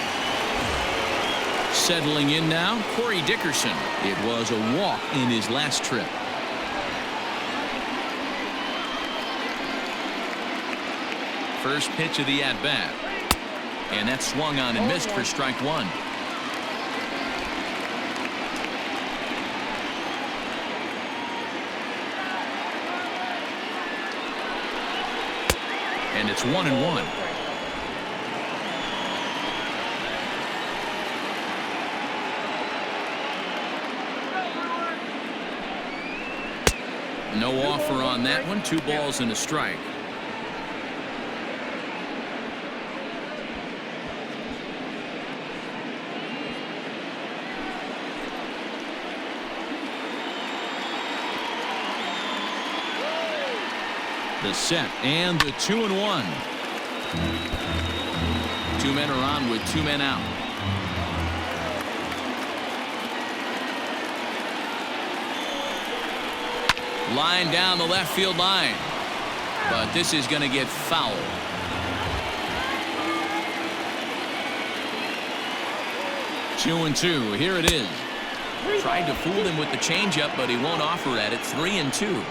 Speaker 1: Settling in now, Corey Dickerson. It was a walk in his last trip. First pitch of the at-bat. And that swung on and missed for strike one. And it's 1-1. No offer on that one. 2 balls and a strike. The set and the 2-1. 2 men are on with 2 men out. Line down the left field line, but this is going to get foul. Two and 2. Here it is. Tried to fool him with the changeup, but he won't offer at it. 3-2.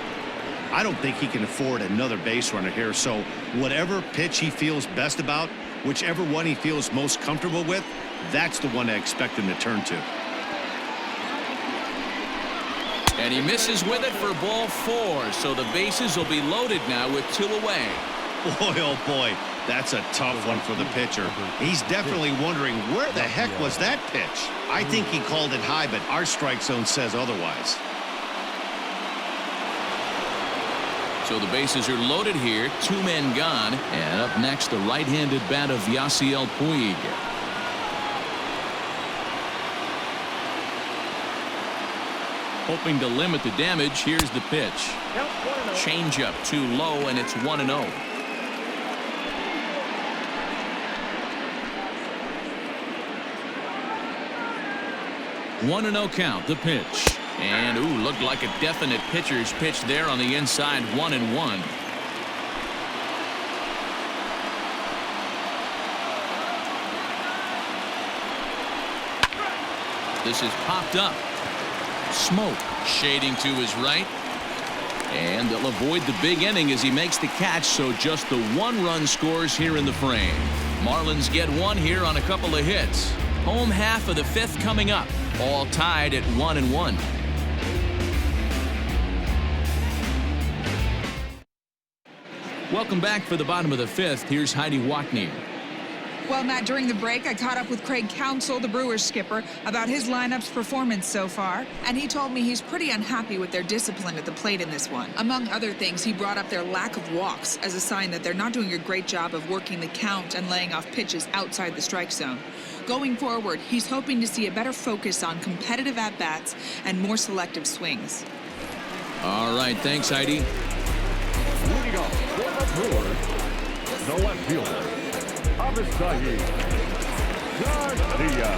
Speaker 2: I don't think he can afford another base runner here, so whatever pitch he feels best about, whichever one he feels most comfortable with, that's the one I expect him to turn to.
Speaker 1: And he misses with it for ball 4, so the bases will be loaded now with 2 away.
Speaker 2: Boy, oh boy, that's a tough one for the pitcher. He's definitely wondering where the heck was that pitch. I think he called it high, but our strike zone says otherwise.
Speaker 1: So the bases are loaded here, 2 men gone, and up next the right-handed bat of Yasiel Puig. Hoping to limit the damage, here's the pitch. Changeup too low, and it's 1-0. One 1-0 count, the pitch. And, ooh, looked like a definite pitcher's pitch there on the inside, 1-1. This is popped up. Smoke shading to his right. And they'll avoid the big inning as he makes the catch, so just the 1 run scores here in the frame. Marlins get 1 here on a couple of hits. Home half of the 5th coming up. All tied at 1-1. Welcome back for the bottom of the 5th. Here's Heidi Watney.
Speaker 7: Well, Matt, during the break, I caught up with Craig Counsell, the Brewers skipper, about his lineup's performance so far, and he told me he's pretty unhappy with their discipline at the plate in this one. Among other things, he brought up their lack of walks as a sign that they're not doing a great job of working the count and laying off pitches outside the strike zone. Going forward, he's hoping to see a better focus on competitive at-bats and more selective swings.
Speaker 1: All right, thanks, Heidi.
Speaker 3: Leading off for the Brewers, the left fielder, Avisahi Garcia.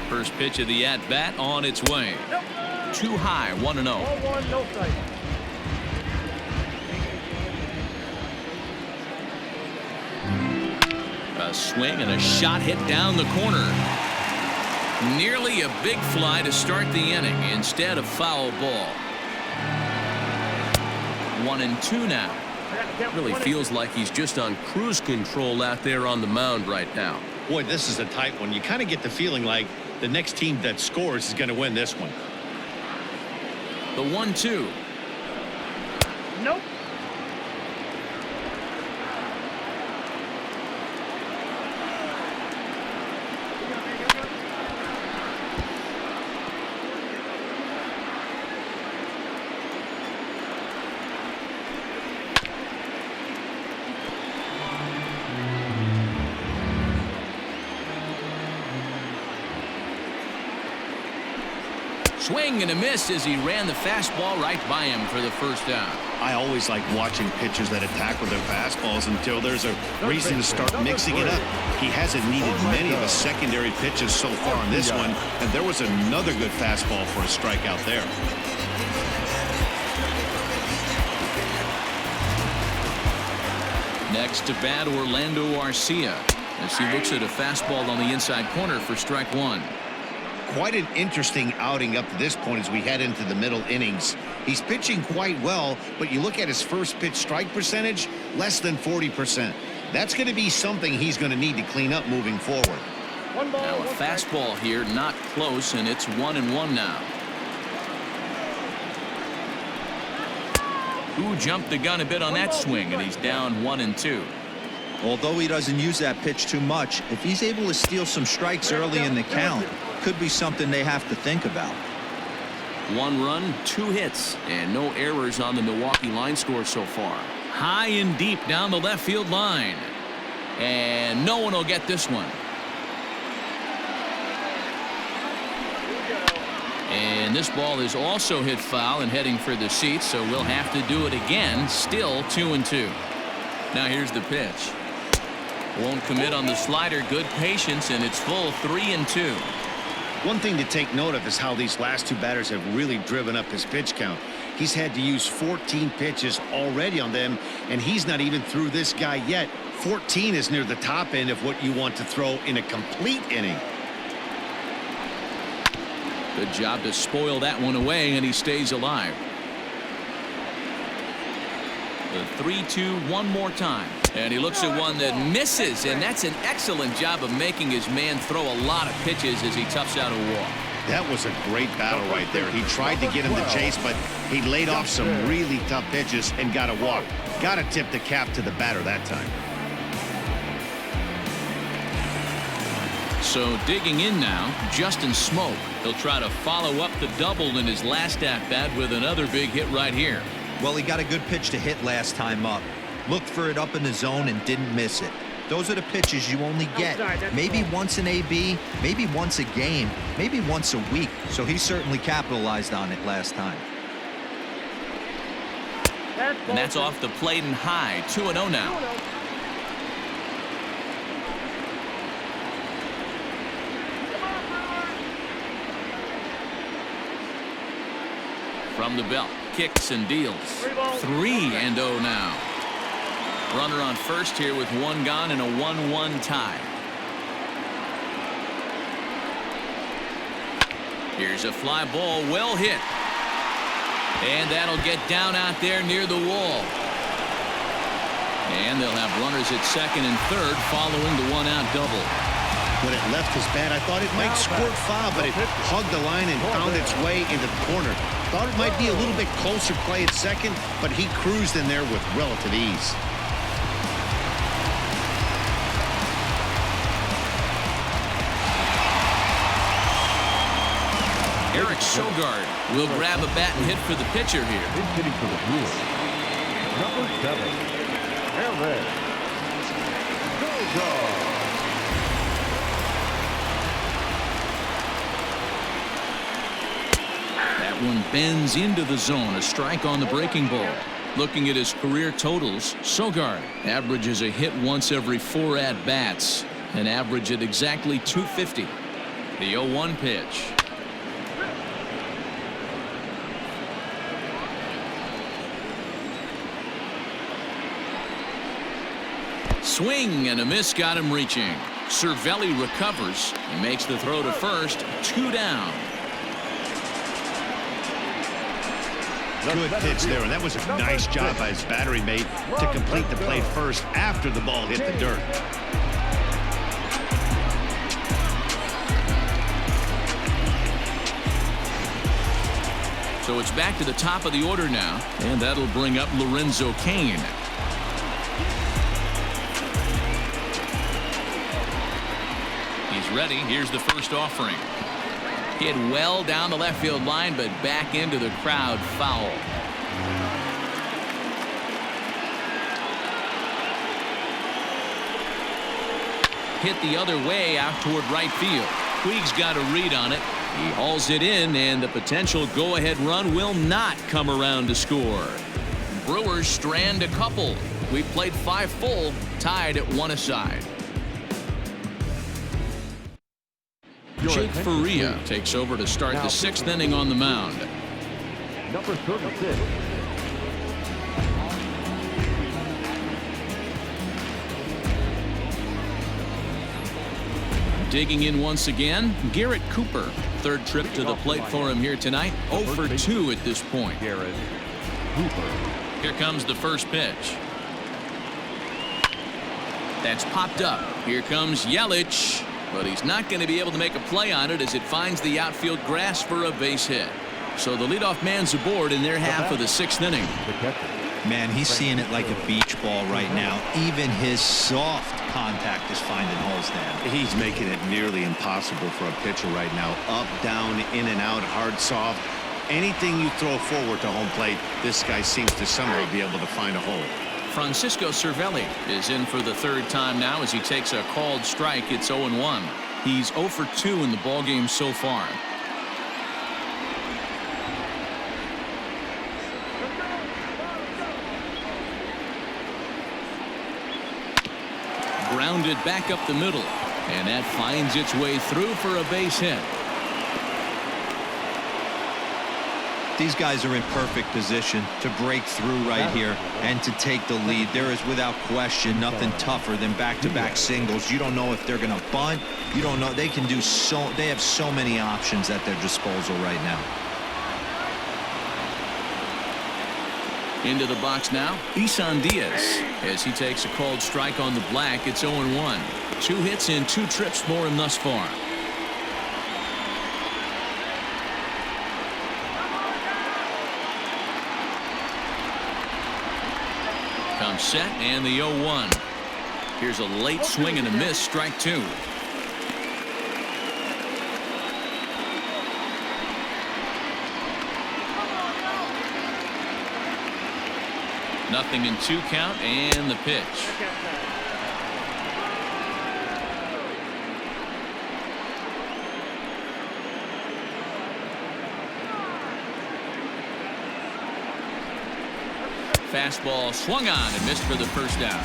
Speaker 1: First pitch of the at-bat on its way. Too high, 1-0.
Speaker 5: 1-1, no strike.
Speaker 1: A swing and a shot hit down the corner. Nearly a big fly to start the inning instead of foul ball. 1-2 now.
Speaker 6: Really feels like he's just on cruise control out there on the mound right now.
Speaker 2: Boy, this is a tight one. You kind of get the feeling like the next team that scores is going to win this one.
Speaker 1: The 1-2.
Speaker 5: Nope.
Speaker 1: Swing and a miss as he ran the fastball right by him for the first down.
Speaker 2: I always like watching pitchers that attack with their fastballs until there's a reason to start mixing it up. He hasn't needed many of the secondary pitches so far in this one, and there was another good fastball for a strikeout there.
Speaker 1: Next to bat, Orlando Arcia, as he looks at a fastball on the inside corner for strike one.
Speaker 2: Quite an interesting outing up to this point as we head into the middle innings. He's pitching quite well, but you look at his first pitch strike percentage, less than 40%. That's going to be something he's going to need to clean up moving forward.
Speaker 1: Now a fastball here, not close, and it's 1-1 now. Who jumped the gun a bit on that swing, and he's down 1-2.
Speaker 4: Although he doesn't use that pitch too much, if he's able to steal some strikes early in the count, could be something they have to think about.
Speaker 1: 1 run, 2 hits, and no errors on the Milwaukee line score so far. High and deep down the left field line. And no one will get this one. And this ball is also hit foul and heading for the seats, so we'll have to do it again. Still 2-2. Now here's the pitch. Won't commit on the slider. Good patience, and it's full 3-2.
Speaker 2: One thing to take note of is how these last two batters have really driven up his pitch count. He's had to use 14 pitches already on them, and he's not even through this guy yet. 14 is near the top end of what you want to throw in a complete inning.
Speaker 1: Good job to spoil that one away, and he stays alive. The 3-2 one more time. And he looks at one that misses, and that's an excellent job of making his man throw a lot of pitches as he toughs out a walk.
Speaker 2: That was a great battle right there. He tried to get him to chase, but he laid off some really tough pitches and got a walk. Got to tip the cap to the batter that time.
Speaker 1: So digging in now, Justin Smoke. He'll try to follow up the double in his last at-bat with another big hit right here.
Speaker 4: Well, he got a good pitch to hit last time up. Looked for it up in the zone and didn't miss it. Those are the pitches you only get maybe once in AB, maybe once a game, maybe once a week. So he certainly capitalized on it last time.
Speaker 1: And that's off the plate and high. 2-0 now. From the belt, kicks and deals. 3-0 now. Runner on first here with 1 gone and a 1-1 tie. Here's a fly ball, well hit. And that'll get down out there near the wall. And they'll have runners at second and third following the 1-out double.
Speaker 2: When it left his bat, I thought it might squirt foul, but it hugged the line and found its way into the corner. Thought it might be a little bit closer play at second, but he cruised in there with relative ease.
Speaker 1: Eric Sogard will grab a bat and hit for the pitcher here.
Speaker 3: Hitting for the Brewers, number 7, Garrett Cooper.
Speaker 1: That one bends into the zone. A strike on the breaking ball. Looking at his career totals, Sogard averages a hit once every 4 at-bats. An average at exactly 250. The 0-1 pitch. Swing and a miss got him reaching. Cervelli recovers and makes the throw to first. 2 down.
Speaker 2: Good pitch there, and that was a nice job by his battery mate to complete the play first after the ball hit the dirt.
Speaker 1: So it's back to the top of the order now, and that'll bring up Lorenzo Cain. He's ready. Here's the first offering. Hit well down the left field line, but back into the crowd, foul. Hit the other way out toward right field. Puig's got a read on it. He hauls it in, and the potential go-ahead run will not come around to score. Brewers strand a couple. We played 5 full, tied at 1 aside. Jake Faria takes over to start the 6th inning on the mound.
Speaker 3: Number 36.
Speaker 1: Digging in once again, Garrett Cooper. 3rd trip to the plate for him here tonight. 0 for 2 at this point.
Speaker 3: Garrett Cooper.
Speaker 1: Here comes the first pitch. That's popped up. Here comes Yelich, but he's not going to be able to make a play on it as it finds the outfield grass for a base hit. So the leadoff man's aboard in their half of the 6th inning.
Speaker 4: Man, he's seeing it like a beach ball right now. Even his soft contact is finding holes now.
Speaker 2: He's making it nearly impossible for a pitcher right now. Up, down, in and out, hard, soft. Anything you throw forward to home plate, this guy seems to somehow be able to find a hole.
Speaker 1: Francisco Cervelli is in for the 3rd time now as he takes a called strike. It's 0-1. He's 0 for 2 in the ballgame so far. Grounded back up the middle, and that finds its way through for a base hit.
Speaker 4: These guys are in perfect position to break through right here and to take the lead. There is without question nothing tougher than back-to-back singles. You don't know if they're going to bunt. You don't know. They can do so. They have so many options at their disposal right now.
Speaker 1: Into the box now, Isan Diaz, as he takes a called strike on the black. It's 0-1. 2 hits in 2 trips for him thus far. Comes set and the 0-1. Here's a late swing and a miss, strike 2. Nothing in 2 count and the pitch. Fastball swung on and missed for the first out.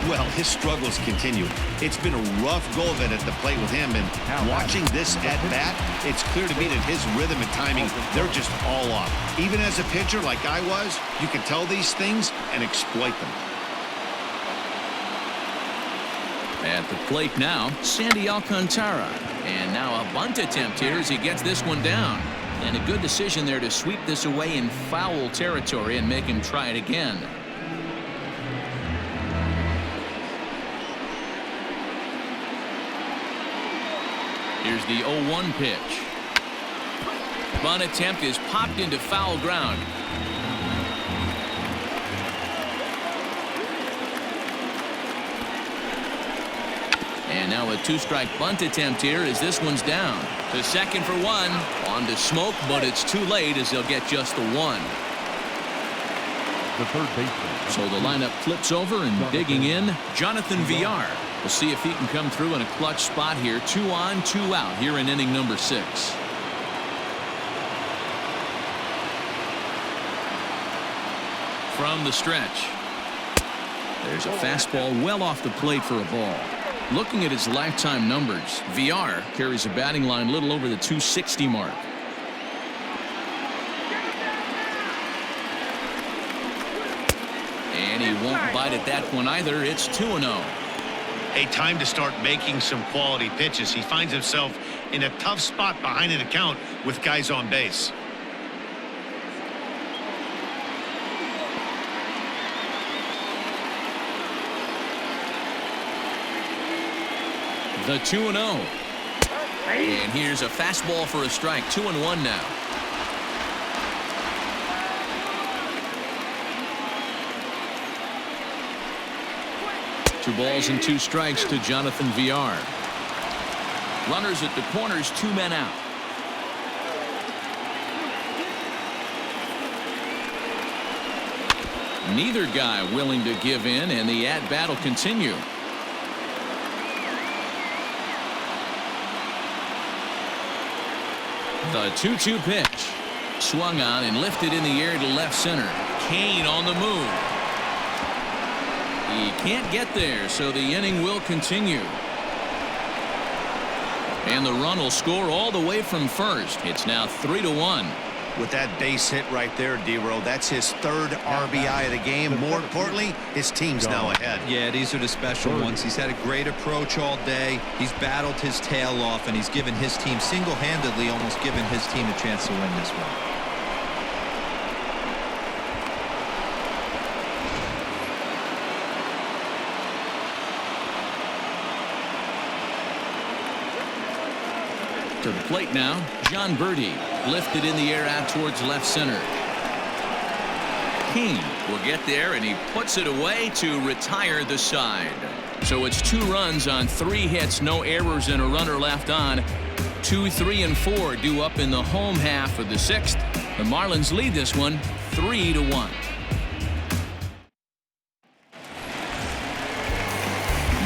Speaker 2: Well, his struggles continue. It's been a rough go of it at the plate with him, and watching this at bat, it's clear to me that his rhythm and timing, they're just all off. Even as a pitcher like I was, you can tell these things and exploit them.
Speaker 1: At the plate now, Sandy Alcantara, and now a bunt attempt here as he gets this one down. And a good decision there to sweep this away in foul territory and make him try it again. Here's the 0-1 pitch. Bunt attempt is popped into foul ground. And now a 2-strike bunt attempt here as this one's down. To second for 1. On to Smoke, but it's too late as they'll get just the 1.
Speaker 3: The third baseman.
Speaker 1: So the lineup flips over and digging in, Jonathan Villar. We'll see if he can come through in a clutch spot here. 2 on, 2 out here in inning number 6. From the stretch. There's a fastball well off the plate for a ball. Looking at his lifetime numbers, Villar carries a batting line a little over the 260 mark. And he won't bite at that one either. It's 2-0.
Speaker 2: A time to start making some quality pitches. He finds himself in a tough spot behind an account with guys on base.
Speaker 1: The 2-0. And here's a fastball for a strike. 2-1 now. Two balls and two strikes to Jonathan Villar. Runners at the corners, 2 men out. Neither guy willing to give in, and the at-bat will continue. The 2-2 pitch. Swung on and lifted in the air to left center. Kane on the move. He can't get there, so the inning will continue. And the run will score all the way from first. It's now 3-1.
Speaker 2: With that base hit right there, D-Row, that's his 3rd RBI of the game. More importantly, his team's now ahead.
Speaker 4: Yeah, these are the special ones. He's had a great approach all day. He's battled his tail off, and he's given his team single-handedly, almost given his team a chance to win this one.
Speaker 1: To the plate now, John Birdie. Lifted in the air out towards left center. Kane will get there, and he puts it away to retire the side. So it's 2 runs on 3 hits, no errors, and a runner left on. 2, 3, and 4 due up in the home half of the 6th. The Marlins lead this one 3-1.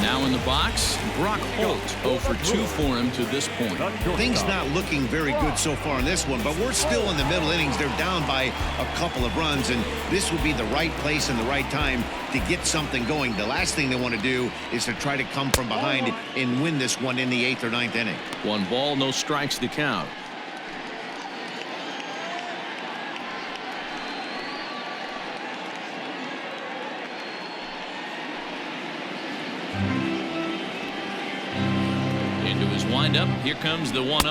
Speaker 1: Now in the box, Brock Holt, 0 for 2 for him to this point.
Speaker 2: Things not looking very good so far in this one, but we're still in the middle innings. They're down by a couple of runs, and this would be the right place and the right time to get something going. The last thing they want to do is to try to come from behind and win this one in the 8th or 9th inning.
Speaker 1: 1 ball, no strikes to count. Windup. Here comes the 1-0.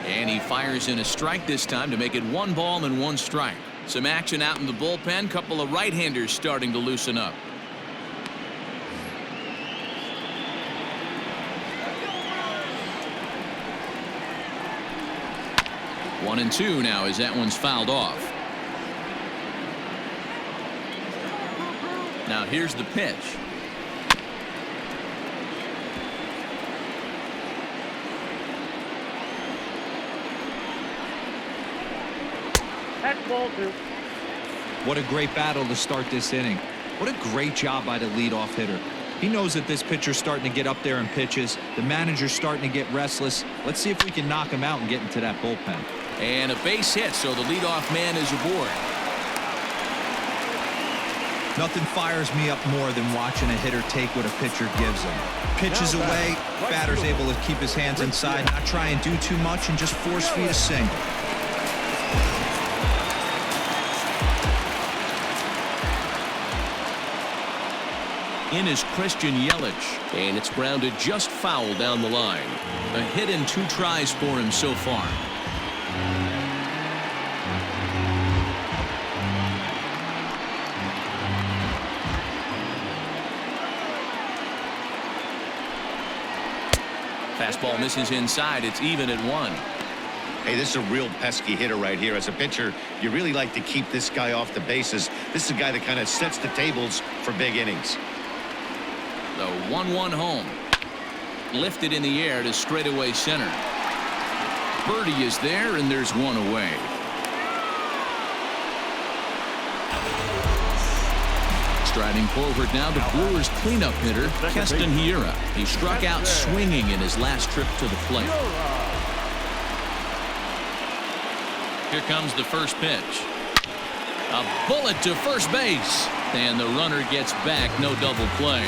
Speaker 1: And he fires in a strike this time to make it 1 ball and 1 strike. Some action out in the bullpen. Couple of right-handers starting to loosen up. One and 2 now as that one's fouled off. Now here's the pitch.
Speaker 5: Ball 2.
Speaker 4: What a great battle to start this inning. What a great job by the leadoff hitter. He knows that this pitcher's starting to get up there in pitches. The manager's starting to get restless. Let's see if we can knock him out and get into that bullpen.
Speaker 1: And a base hit, so the leadoff man is aboard.
Speaker 4: Nothing fires me up more than watching a hitter take what a pitcher gives him. Pitches away, batter's able to keep his hands inside, not try and do too much, and just force feed a single.
Speaker 1: In is Christian Yelich, and it's grounded just foul down the line. A hit in 2 tries for him so far. Fastball misses inside. It's even at 1.
Speaker 2: Hey, this is a real pesky hitter right here. As a pitcher, you really like to keep this guy off the bases. This is a guy that kind of sets the tables for big innings.
Speaker 1: The 1-1 home. Lifted in the air to straightaway center. Birdie is there, and there's 1 away. Striding forward now, the Brewers' cleanup hitter, Keston Hiura. He struck out swinging in his last trip to the plate. Here comes the first pitch. A bullet to first base. And the runner gets back, no double play.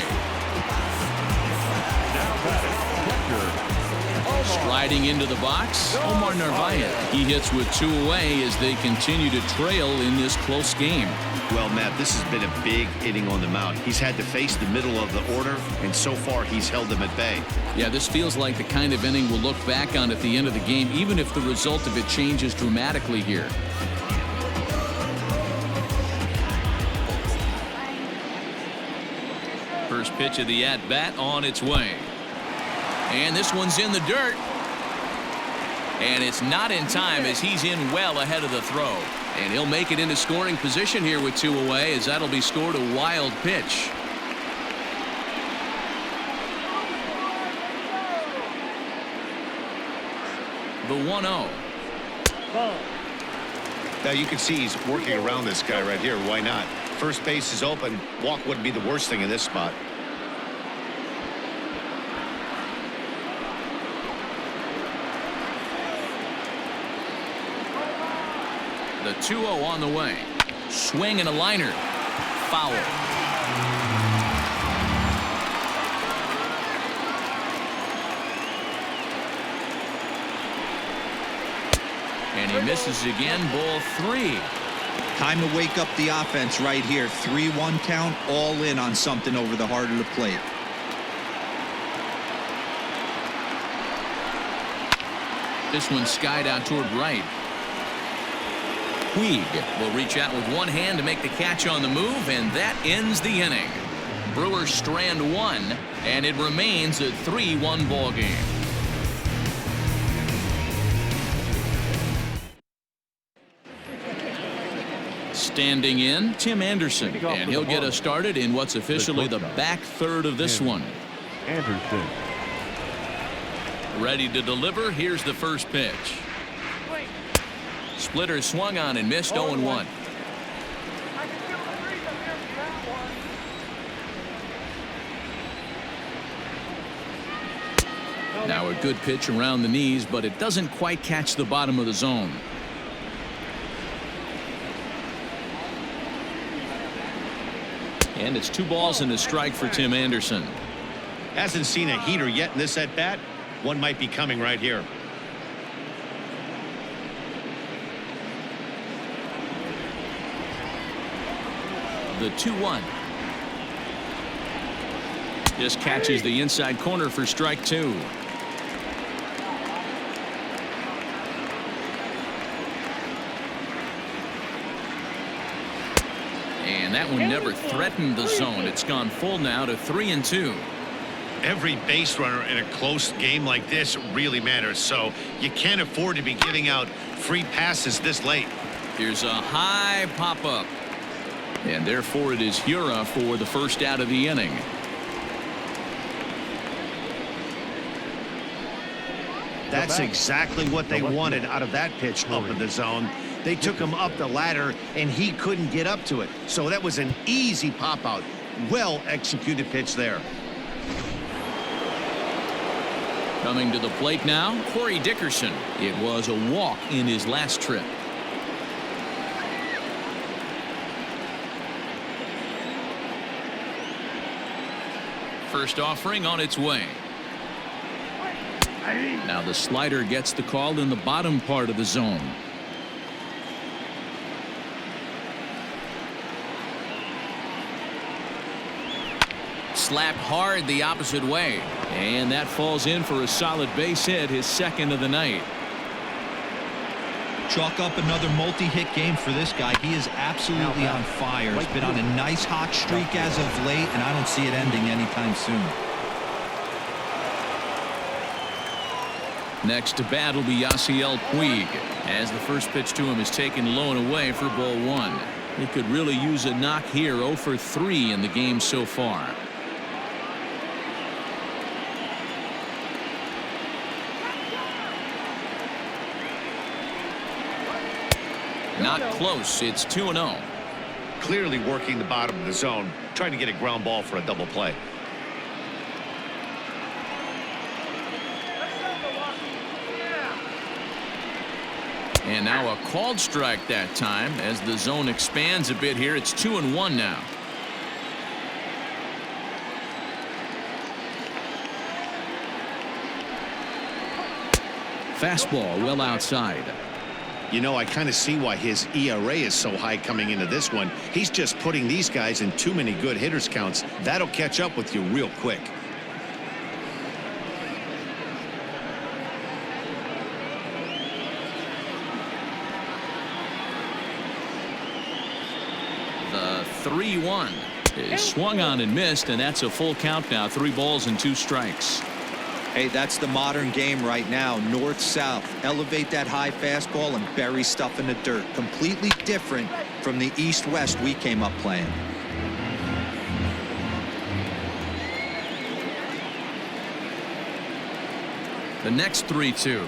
Speaker 1: Riding into the box, Omar Narvaez. He hits with 2 away as they continue to trail in this close game.
Speaker 2: Well, Matt, this has been a big inning on the mound. He's had to face the middle of the order, and so far he's held them at bay.
Speaker 1: Yeah, this feels like the kind of inning we'll look back on at the end of the game, even if the result of it changes dramatically here. First pitch of the at-bat on its way. And this one's in the dirt. And it's not in time as he's in well ahead of the throw. And he'll make it into scoring position here with 2 away as that'll be scored a wild pitch. The 1-0.
Speaker 2: Now you can see he's working around this guy right here. Why not? First base is open. Walk wouldn't be the worst thing in this spot.
Speaker 1: The 2-0 on the way. Swing and a liner. Foul. And he misses again. Ball 3.
Speaker 4: Time to wake up the offense right here. 3-1 count, all in on something over the heart of the plate.
Speaker 1: This one skied out toward right. Puig will reach out with one hand to make the catch on the move, and that ends the inning. Brewers strand 1, and it remains a 3-1 ball game. Standing in, Tim Anderson, and he'll get us started in what's officially the back third of this one.
Speaker 3: Anderson.
Speaker 1: Ready to deliver. Here's the first pitch. Splitter swung on and missed. 0-1. Now a good pitch around the knees, but it doesn't quite catch the bottom of the zone. And it's 2 balls and a strike for Tim Anderson.
Speaker 2: Hasn't seen a heater yet in this at-bat. One might be coming right here.
Speaker 1: The 2-1. Just catches the inside corner for strike 2. And that one never threatened the zone. It's gone full now to 3-2.
Speaker 2: Every base runner in a close game like this really matters, so you can't afford to be giving out free passes this late.
Speaker 1: Here's a high pop-up. And therefore it is Hura for the first out of the inning.
Speaker 2: That's exactly what they wanted out of that pitch up in the zone. They took him up the ladder, and he couldn't get up to it. So that was an easy pop-out. Well-executed pitch there.
Speaker 1: Coming to the plate now, Corey Dickerson. It was a walk in his last trip. First offering on its way. Now the slider gets the call in the bottom part of the zone. Slapped hard the opposite way. And that falls in for a solid base hit, his second of the night.
Speaker 4: Chalk up another multi-hit game for this guy. He is absolutely on fire. He's been on a nice hot streak as of late, and I don't see it ending anytime soon.
Speaker 1: Next to bat will be Yasiel Puig, as the first pitch to him is taken low and away for ball 1. He could really use a knock here. 0 for 3 in the game so far. Not close. It's 2-0.
Speaker 2: Clearly working the bottom of the zone, trying to get a ground ball for a double play.
Speaker 1: And now a called strike that time as the zone expands a bit here. It's 2-1 now. Fastball well outside.
Speaker 2: You know, I kind of see why his ERA is so high coming into this one. He's just putting these guys in too many good hitters counts. That'll catch up with you real quick.
Speaker 1: The 3-1 is swung on and missed, and that's a full count now. 3 balls and 2 strikes.
Speaker 4: Hey, that's the modern game right now. North-south. Elevate that high fastball and bury stuff in the dirt. Completely different from the east-west we came up playing.
Speaker 1: The next 3-2.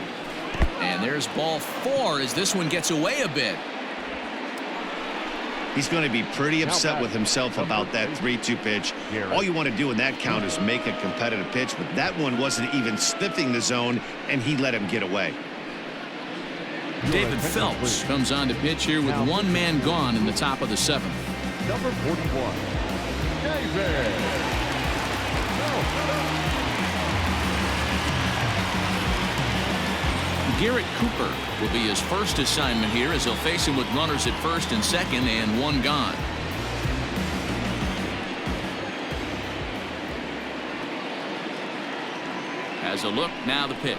Speaker 1: And there's ball 4 as this one gets away a bit.
Speaker 2: He's going to be pretty upset with himself about that 3-2 pitch. All you want to do in that count is make a competitive pitch, but that one wasn't even sniffing the zone, and he let him get away.
Speaker 1: David Phelps comes on to pitch here with 1 man gone in the top of the 7th.
Speaker 3: Number 41, David.
Speaker 1: Garrett Cooper will be his first assignment here as he'll face him with runners at first and second and 1 gone. Has a look, now the pitch.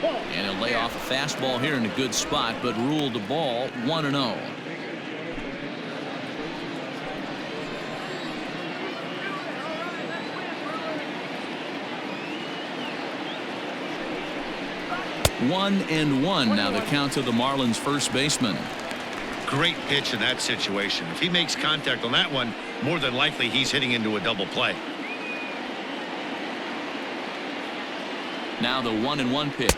Speaker 1: And he'll lay off a fastball here in a good spot, but ruled the ball 1-0. One and 1 now the count to the Marlins first baseman.
Speaker 2: Great pitch in that situation. If he makes contact on that one, more than likely he's hitting into a double play.
Speaker 1: Now the 1-1 pitch.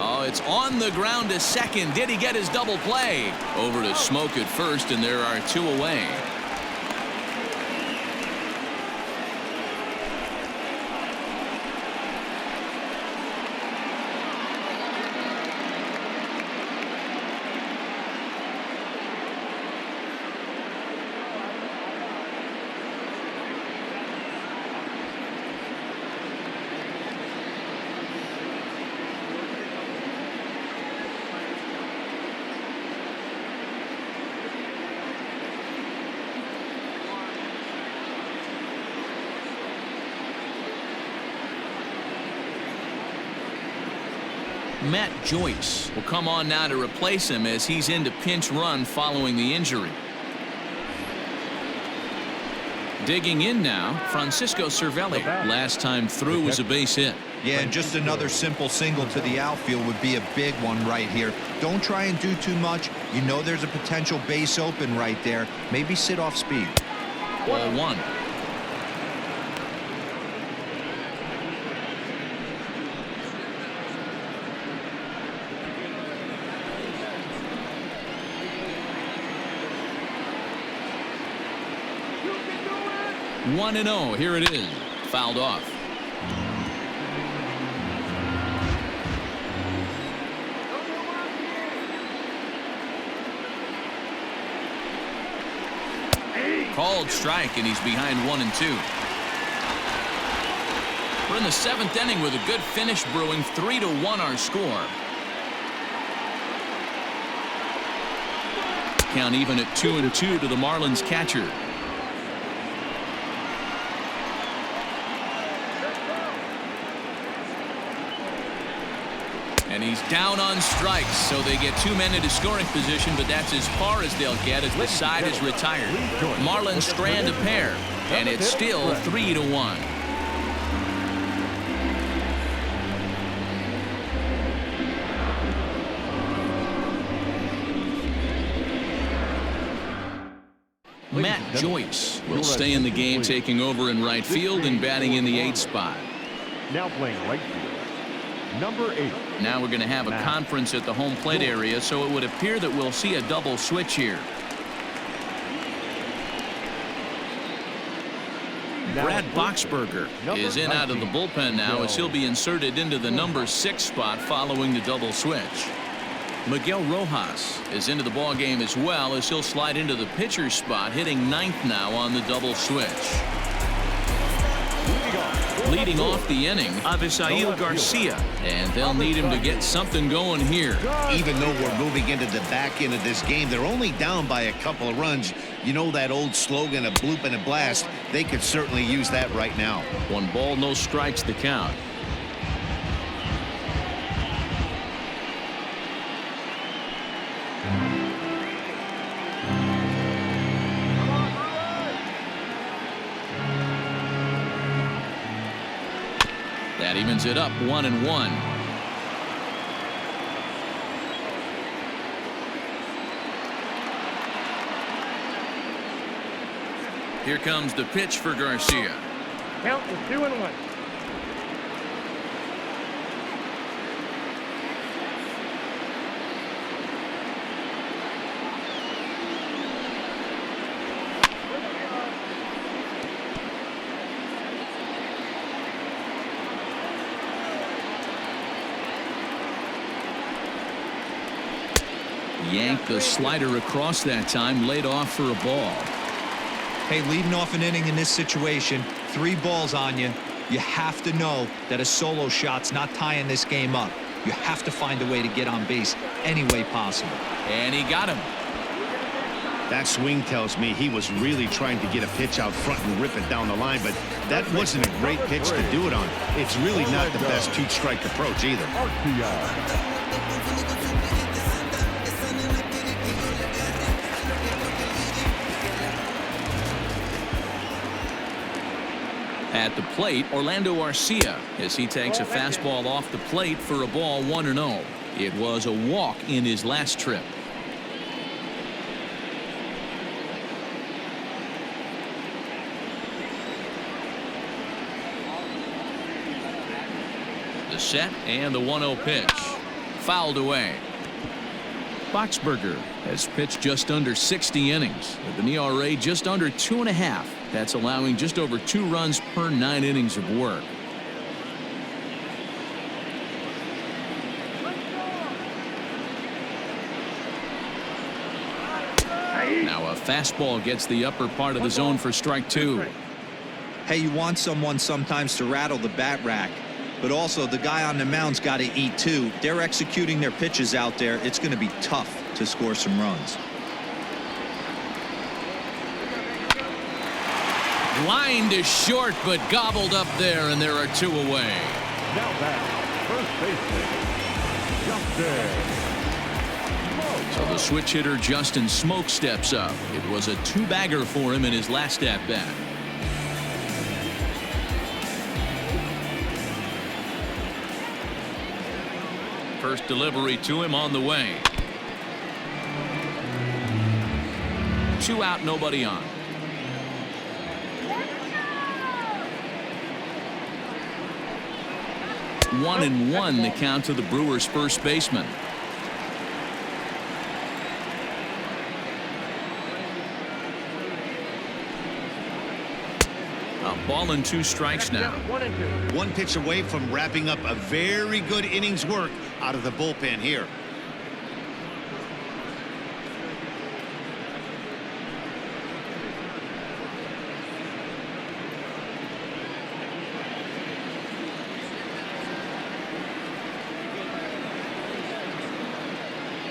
Speaker 1: Oh, it's on the ground to second. Did he get his double play? Over to Smoke at first, and there are 2 away. Matt Joyce will come on now to replace him as he's into pinch run following the injury. Digging in now, Francisco Cervelli. Last time through was a base hit.
Speaker 4: Yeah, and just another simple single to the outfield would be a big one right here. Don't try and do too much. You know there's a potential base open right there. Maybe sit off speed.
Speaker 1: Ball 1. One and 0. Here it is. Fouled off. Called strike, and he's behind 1 and 2. We're in the 7th inning with a good finish brewing. 3-1 our score. Count even at 2-2 to the Marlins catcher. And he's down on strikes, so they get 2 men into scoring position, but that's as far as they'll get as the side is retired. Marlins strand a pair, and it's still 3-1. Matt Joyce will stay in the game, taking over in right field and batting in the 8th spot.
Speaker 3: Now playing right field, number 8.
Speaker 1: Now we're going to have a conference at the home plate area, so it would appear that we'll see a double switch here. Brad Boxberger is in out of the bullpen now as he'll be inserted into the number 6 spot following the double switch. Miguel Rojas is into the ball game as well, as he'll slide into the pitcher's spot, hitting ninth now on the double switch. Leading off the inning, Avisail Garcia, and they'll need him to get something going here.
Speaker 2: Even though we're moving into the back end of this game, they're only down by a couple of runs. You know that old slogan, a bloop and a blast. They could certainly use that right now.
Speaker 1: 1 ball, no strikes the count. That evens it up 1-1. Here comes the pitch for Garcia.
Speaker 5: Count is 2-1.
Speaker 1: Yanked the slider across that time, laid off for a ball.
Speaker 4: Hey, leading off an inning in this situation, 3 balls on you. You have to know that a solo shot's not tying this game up. You have to find a way to get on base any way possible.
Speaker 1: And he got him.
Speaker 2: That swing tells me he was really trying to get a pitch out front and rip it down the line, but that wasn't a great pitch to do it on. It's really not the best 2-strike approach either.
Speaker 1: At the plate, Orlando Arcia, as he takes a fastball off the plate for a ball, 1-0. It was a walk in his last trip. The set and the 1-0 pitch. Fouled away. Boxberger has pitched just under 60 innings with an ERA just under 2.5. That's allowing just over 2 runs per 9 innings of work. Now a fastball gets the upper part of the zone for strike 2.
Speaker 4: Hey, you want someone sometimes to rattle the bat rack, but also the guy on the mound's got to eat too. They're executing their pitches out there. It's going to be tough to score some runs.
Speaker 1: Lined is short, but gobbled up there, and there are 2 away.
Speaker 3: Now back, first baseman, Justin.
Speaker 1: So the switch hitter Justin Smoke steps up. It was a 2-bagger for him in his last at-bat. First delivery to him on the way. 2 out, nobody on. 1-1 the count to the Brewers' first baseman. A ball and 2 strikes now.
Speaker 5: 1-2.
Speaker 2: 1 pitch away from wrapping up a very good innings work out of the bullpen here.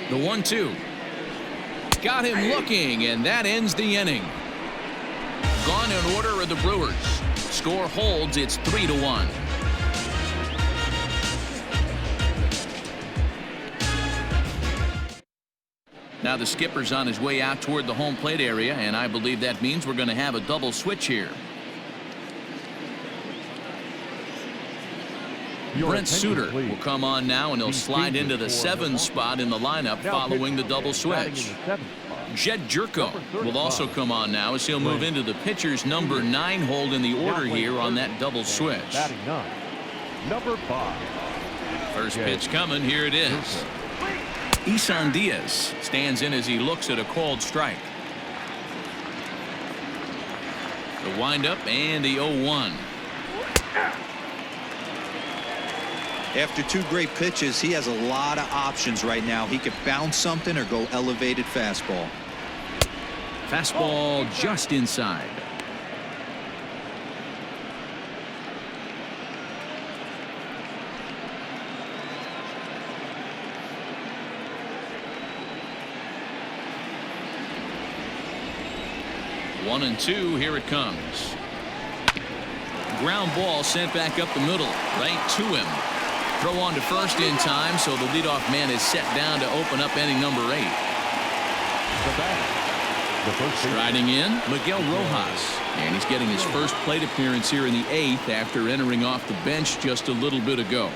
Speaker 1: The 1-2. Got him looking, and that ends the inning. Gone in order are the Brewers. Score holds. It's 3-1. Now the skipper's on his way out toward the home plate area, and I believe that means we're going to have a double switch here. Brent Suter will come on now, and he'll slide into the 7 spot in the lineup following the double switch. Jed Jerko will also come on now, as he'll move into the pitcher's number 9 hold in the order here on that double switch.
Speaker 3: Batting 9, number 5.
Speaker 1: First pitch coming. Here it is. Isan Diaz stands in as he looks at a called strike. The windup and the 0-1.
Speaker 4: After 2 great pitches, he has a lot of options right now. He could bounce something or go elevated fastball.
Speaker 1: Fastball just inside. One and two, here it comes. Ground ball sent back up the middle, right to him. Throw on to first in time, so the leadoff man is set down to open up inning number 8. Striding in, Miguel Rojas. And he's getting his first plate appearance here in the 8th after entering off the bench just a little bit ago.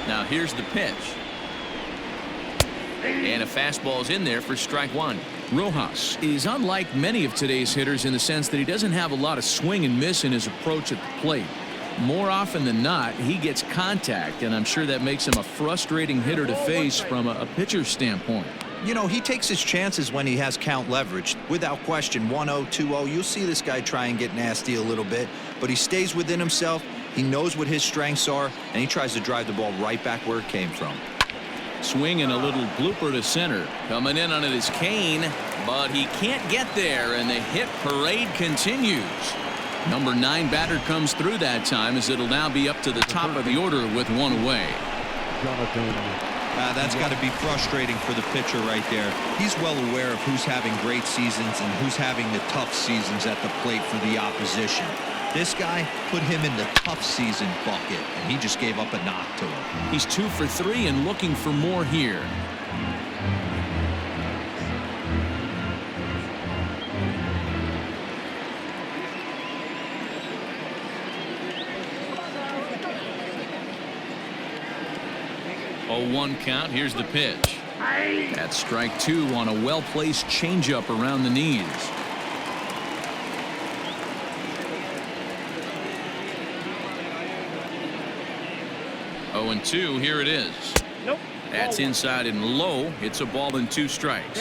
Speaker 1: Now here's the pitch. And a fastball's in there for strike 1. Rojas is unlike many of today's hitters in the sense that he doesn't have a lot of swing and miss in his approach at the plate. More often than not, he gets contact, and I'm sure that makes him a frustrating hitter to face from a pitcher's standpoint.
Speaker 4: You know, he takes his chances when he has count leverage. Without question, 1-0, 2-0, you'll see this guy try and get nasty a little bit, but he stays within himself. He knows what his strengths are, and he tries to drive the ball right back where it came from.
Speaker 1: Swing and a little blooper to center. Coming in on it is Kane, but he can't get there, and the hit parade continues. Number 9 batter comes through that time, as it'll now be up to the top of the order with 1 away.
Speaker 4: That's got to be frustrating for the pitcher right there. He's well aware of who's having great seasons and who's having the tough seasons at the plate for the opposition. This guy put him in the tough season bucket, and he just gave up a knock to him.
Speaker 1: He's 2 for 3 and looking for more here. Oh, 1 count. Here's the pitch. That's strike 2 on a well-placed changeup around the knees. Oh, and 2, here it is.
Speaker 5: Nope.
Speaker 1: That's inside and low. It's a ball and 2 strikes.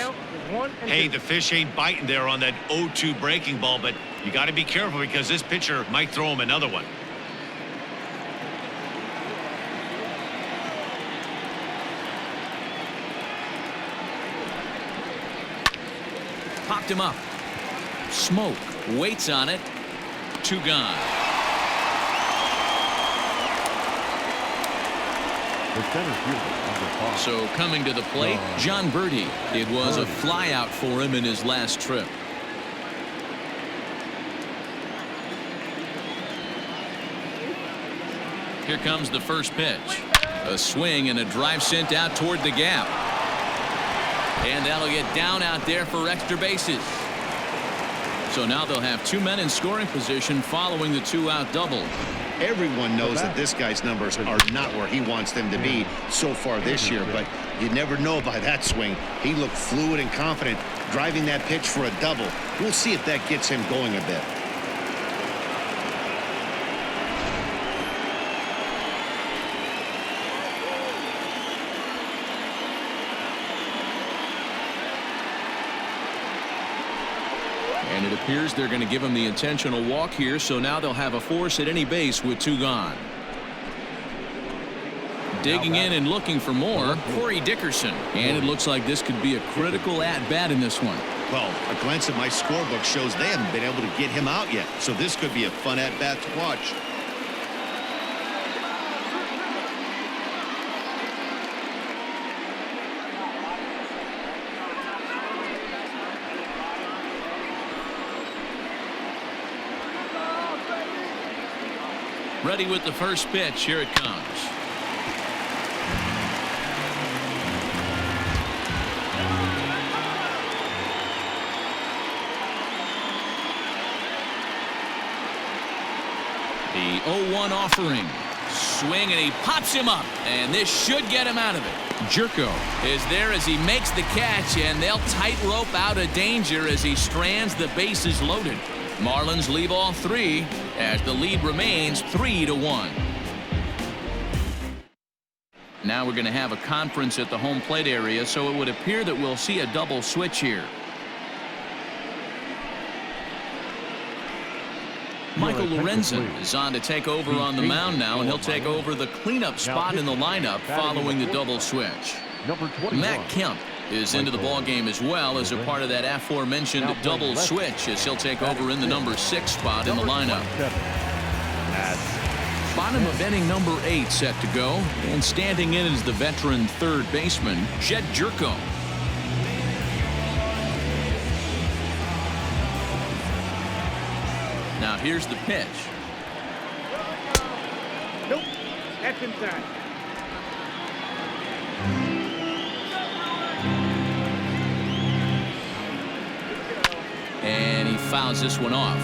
Speaker 2: Hey, the fish ain't biting there on that 0-2 breaking ball, but you got to be careful because this pitcher might throw him another one.
Speaker 1: Popped him up. Smoke. Waits on it. 2 gone. So coming to the plate, John Birdie. It was a flyout for him in his last trip. Here comes the first pitch. A swing and a drive sent out toward the gap. And that'll get down out there for extra bases. So now they'll have 2 men in scoring position following the 2-out double.
Speaker 2: Everyone knows that this guy's numbers are not where he wants them to be so far this year, but you never know by that swing. He looked fluid and confident driving that pitch for a double. We'll see if that gets him going a bit.
Speaker 1: And it appears they're going to give him the intentional walk here, so now they'll have a force at any base with 2 gone. Digging in and looking for more, Corey Dickerson. And it looks like this could be a critical at-bat in this one.
Speaker 2: Well, a glance at my scorebook shows they haven't been able to get him out yet, so this could be a fun at-bat to watch.
Speaker 1: Ready with the first pitch. Here it comes. The 0-1 offering. Swing, and he pops him up. And this should get him out of it. Jerko is there as he makes the catch, and they'll tightrope out of danger as he strands the bases loaded. Marlins leave all 3 as the lead remains 3-1. Now we're going to have a conference at the home plate area, so it would appear that we'll see a double switch here. Michael Lorenzen is on to take over on the mound now, and he'll take over the cleanup spot in the lineup following the double switch. Matt Kemp is into the ball game as well as a part of that aforementioned double switch, as he'll take over in the number 6 spot in the lineup. Bottom of inning number 8 set to go, and standing in is the veteran third baseman, Jed Jerko. Now here's the pitch.
Speaker 5: Nope, that's inside.
Speaker 1: And he fouls this one off.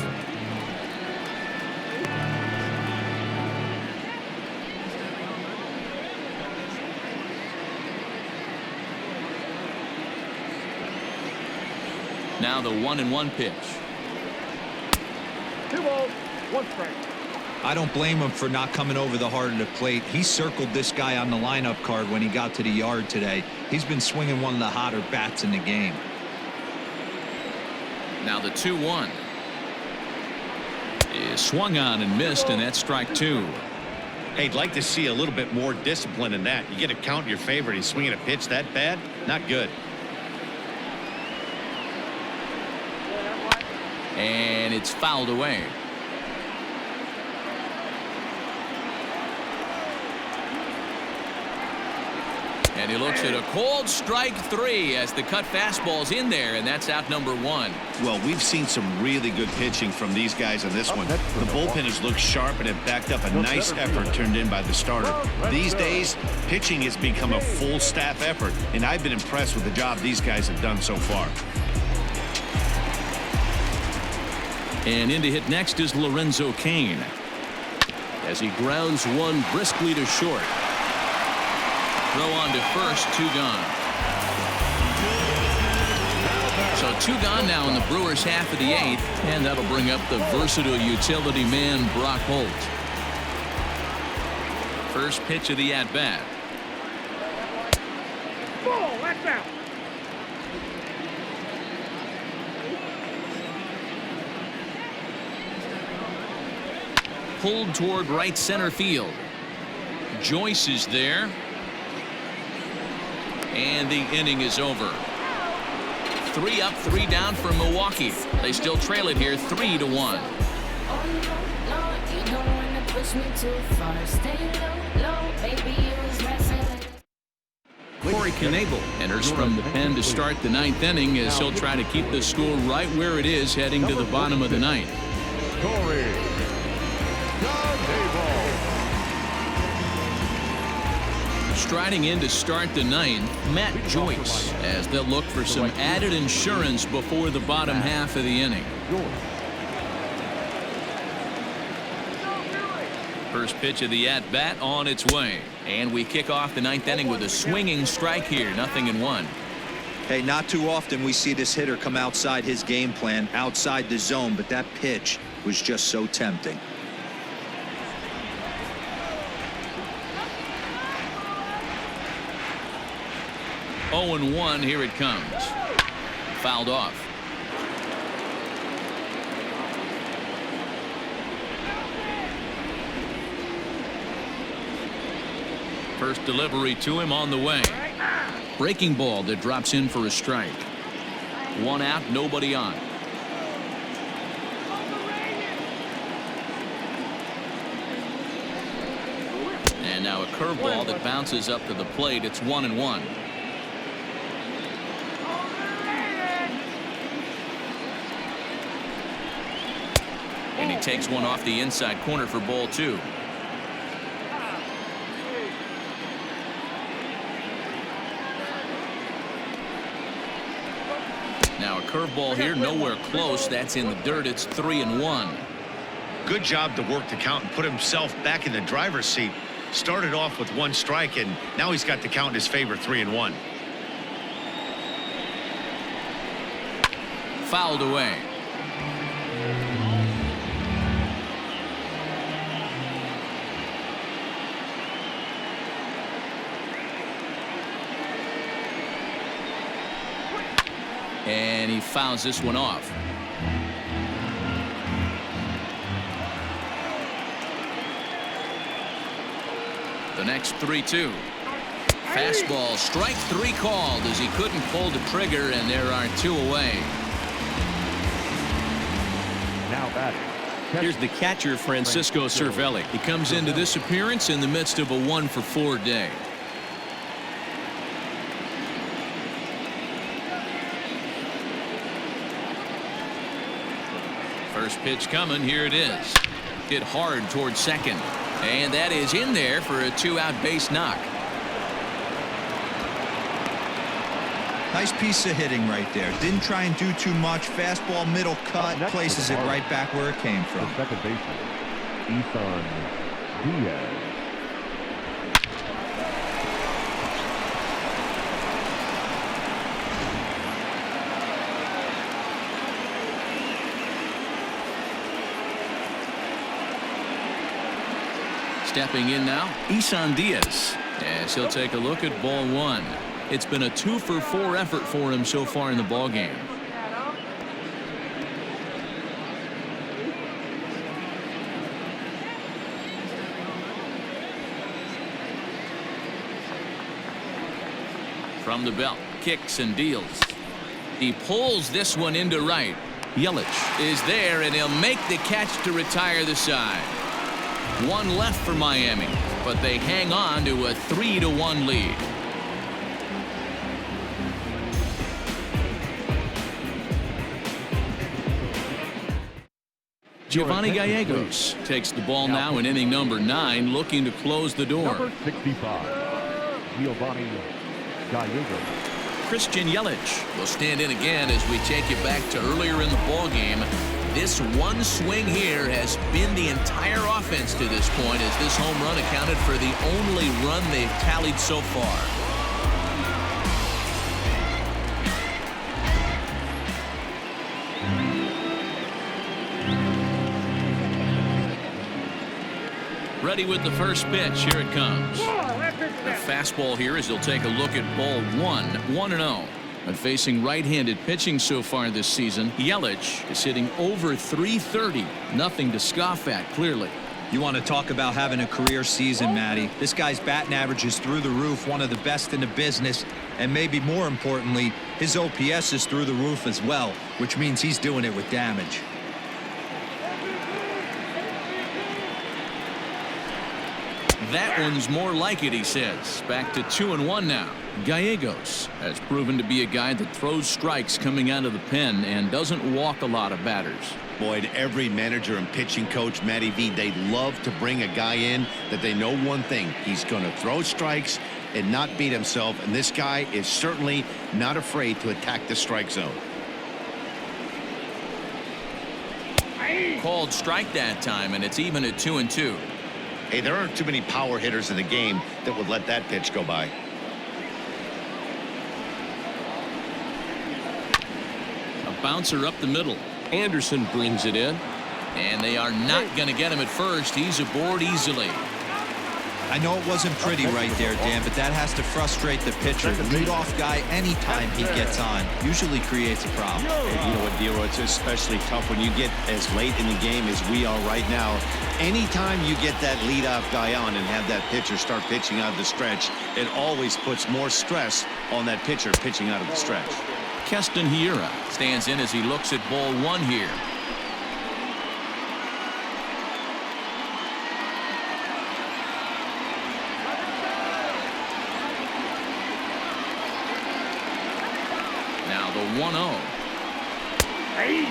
Speaker 1: Now the 1-1 pitch.
Speaker 5: 2 balls, 1 strike.
Speaker 4: I don't blame him for not coming over the heart of the plate. He circled this guy on the lineup card when he got to the yard today. He's been swinging one of the hotter bats in the game.
Speaker 1: Now the 2-1 is swung on and missed, and that's strike 2.
Speaker 2: Hey, I'd like to see a little bit more discipline in that. You get a count in your favor, and he's swinging a pitch that bad? Not good.
Speaker 1: And it's fouled away. And he looks at a cold strike 3 as the cut fastball's in there, and that's out number 1.
Speaker 2: Well, we've seen some really good pitching from these guys in this one. The bullpen has looked sharp and have backed up a nice effort turned in by the starter. These days, pitching has become a full staff effort, and I've been impressed with the job these guys have done so far.
Speaker 1: And in to hit next is Lorenzo Cain, as he grounds one briskly to short. Throw on to first, 2 gone. So 2 gone now in the Brewers' half of the 8th, and that'll bring up the versatile utility man Brock Holt. First pitch of the at-bat.
Speaker 5: Ball, that's out.
Speaker 1: Pulled toward right center field. Joyce is there. And the inning is over. 3 up, 3 down for Milwaukee. They still trail it here 3-1. Corey Knebel enters from the pen to start the 9th inning, as he'll try to keep the score right where it is heading to the bottom of the 9th.
Speaker 3: Corey Knebel.
Speaker 1: Striding in to start the 9th, Matt Joyce, as they'll look for some added insurance before the bottom half of the inning. First pitch of the at-bat on its way. And we kick off the 9th inning with a swinging strike here, 0-1.
Speaker 4: Hey, not too often we see this hitter come outside his game plan, outside the zone, but that pitch was just so tempting.
Speaker 1: Oh, 0-1, here it comes. Fouled off. First delivery to him on the way. Breaking ball that drops in for a strike. 1 out, nobody on. And now a curveball that bounces up to the plate. It's 1-1. And he takes one off the inside corner for ball 2. Now a curveball here, nowhere close. That's in the dirt. It's 3-1.
Speaker 2: Good job to work the count and put himself back in the driver's seat. Started off with 1 strike, and now he's got the count in his favor, 3-1.
Speaker 1: Fouled away. And he fouls this one off. The next 3-2. Fastball, strike 3 called as he couldn't pull the trigger, and there are 2 away.
Speaker 3: Now batting.
Speaker 6: Here's the catcher, Francisco Cervelli.
Speaker 1: He comes into this appearance in the midst of a 1-for-4 day. First pitch coming. Here it is. Hit hard towards second. And that is in there for a 2-out base knock.
Speaker 4: Nice piece of hitting right there. Didn't try and do too much. Fastball, middle cut, places it right back where it came from.
Speaker 3: The second baseman, Diaz.
Speaker 1: Stepping in now, Diaz, as he'll take a look at ball 1. It's been a 2-for-4 effort for him so far in the ball game. From the belt, kicks and deals. He pulls this one into right. Yelich is there, and he'll make the catch to retire the side. 1 left for Miami, but they hang on to a 3-1 lead. Giovanni Gallegos takes the ball now in inning number 9, looking to close the door.
Speaker 3: Number 65, Giovanni Gallegos.
Speaker 1: Christian Yelich will stand in again as we take you back to earlier in the ball game. This one swing here has been the entire offense to this point, as this home run accounted for the only run they've tallied so far. Ready with the first pitch. Here it comes. The fastball here as he'll take a look at ball 1. 1-0. But facing right-handed pitching so far this season, Yelich is hitting over .330. Nothing to scoff at, clearly.
Speaker 4: You want to talk about having a career season, Matty. This guy's batting average is through the roof, one of the best in the business, and maybe more importantly, his OPS is through the roof as well, which means he's doing it with damage.
Speaker 1: That one's more like it, he says. Back to 2-1 now. Gallegos has proven to be a guy that throws strikes coming out of the pen and doesn't walk a lot of batters.
Speaker 2: Boyd, every manager and pitching coach, Matty V, they love to bring a guy in that they know one thing. He's going to throw strikes and not beat himself, and this guy is certainly not afraid to attack the strike zone.
Speaker 1: Called strike that time, and it's even at 2-2.
Speaker 2: Hey, there aren't too many power hitters in the game that would let that pitch go by.
Speaker 1: A bouncer up the middle.
Speaker 6: Anderson brings it in.
Speaker 1: And they are not going to get him at first. He's aboard easily.
Speaker 4: I know it wasn't pretty right there, Dan, but that has to frustrate the pitcher. Leadoff guy, anytime he gets on, usually creates a problem.
Speaker 2: You know what, Dero, it's especially tough when you get as late in the game as we are right now. Anytime you get that leadoff guy on and have that pitcher start pitching out of the stretch, it always puts more stress on that pitcher pitching out of the stretch.
Speaker 1: Keston Hiura stands in as he looks at ball 1 here. Now the 1-0.
Speaker 5: Hey!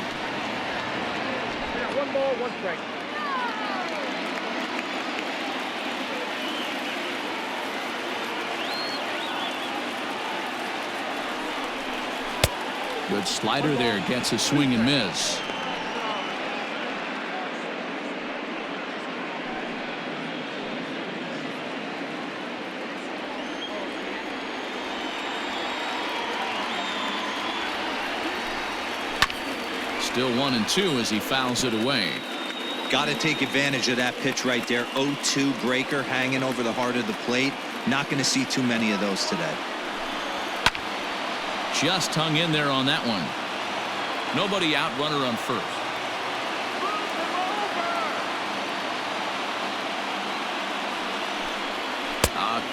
Speaker 5: 1 ball, 1 strike.
Speaker 1: Good slider there, gets a swing and miss. Still 1-2 as he fouls it away.
Speaker 4: Got to take advantage of that pitch right there. 0-2 breaker hanging over the heart of the plate. Not going to see too many of those today.
Speaker 1: Just hung in there on that one. Nobody out, runner on first.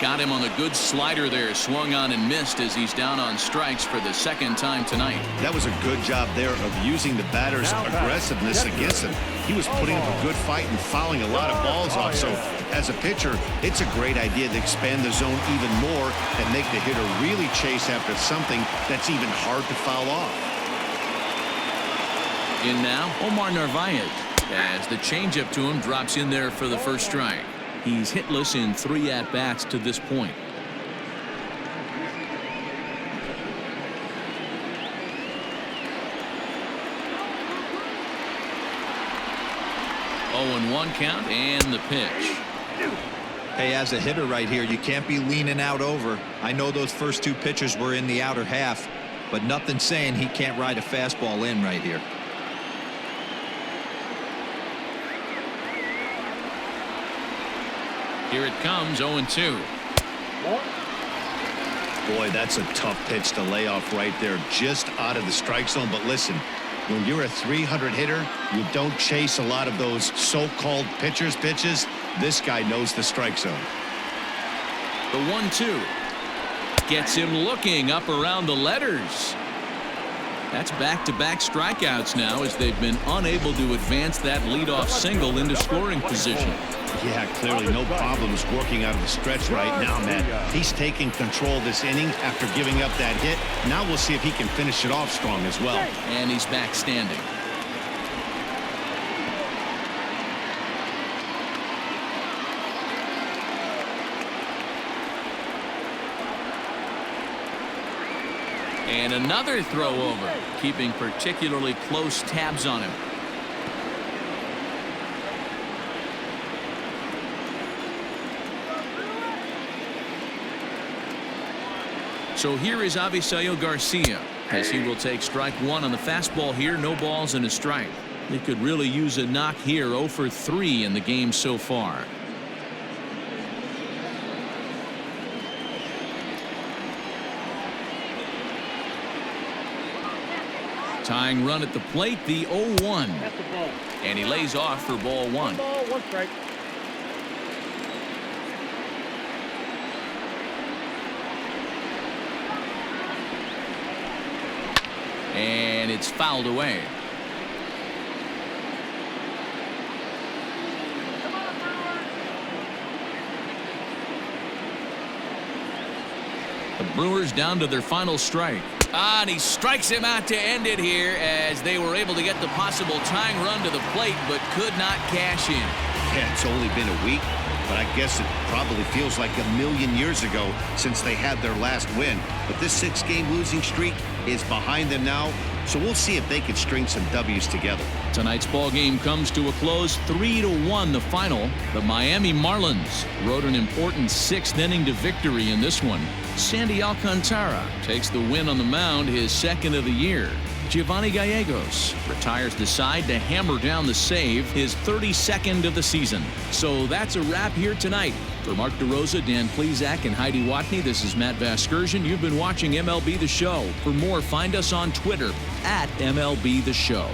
Speaker 1: Got him on the good slider there. Swung on and missed as he's down on strikes for the second time tonight.
Speaker 2: That was a good job there of using the batter's aggressiveness against him. He was putting up a good fight and fouling a lot of balls off. So as a pitcher, it's a great idea to expand the zone even more and make the hitter really chase after something that's even hard to foul off.
Speaker 1: In now, Omar Narvaez, as the changeup to him drops in there for the first strike. He's hitless in 3 at-bats to this point. Oh, and 1 count and the pitch.
Speaker 4: Hey, as a hitter right here, you can't be leaning out over. I know those first 2 pitches were in the outer half, but nothing saying he can't ride a fastball in right here.
Speaker 1: Here it comes, 0-2.
Speaker 2: Boy, that's a tough pitch to lay off right there, just out of the strike zone. But listen, when you're a 300 hitter, you don't chase a lot of those so-called pitchers' pitches. This guy knows the strike zone.
Speaker 1: The 1-2 gets him looking up around the letters. That's back-to-back strikeouts now as they've been unable to advance that leadoff single into scoring position.
Speaker 2: Yeah, clearly no problems working out of the stretch right now, man. He's taking control of this inning after giving up that hit. Now we'll see if he can finish it off strong as well.
Speaker 1: And he's back standing. And another throw over, keeping particularly close tabs on him. So here is Avisail Garcia as he will take strike 1 on the fastball here. No balls and a strike. They could really use a knock here. 0 for 3 in the game so far. Tying run at the plate, the 0-1. And he lays off for ball 1.
Speaker 5: 1 strike.
Speaker 1: And it's fouled away. The Brewers down to their final strike. And he strikes him out to end it here as they were able to get the possible tying run to the plate but could not cash in.
Speaker 2: Yeah, it's only been a week, but I guess it probably feels like a million years ago since they had their last win. But this 6-game losing streak is behind them now, so we'll see if they can string some W's together.
Speaker 1: Tonight's ball game comes to a close, 3-1 the final. The Miami Marlins rode an important 6th inning to victory in this one. Sandy Alcantara takes the win on the mound, his 2nd of the year. Giovanni Gallegos retires the side to hammer down the save, his 32nd of the season. So that's a wrap here tonight. For Mark DeRosa, Dan Plesac, and Heidi Watney, this is Matt Vasgersian. You've been watching MLB The Show. For more, find us on Twitter @MLB The Show.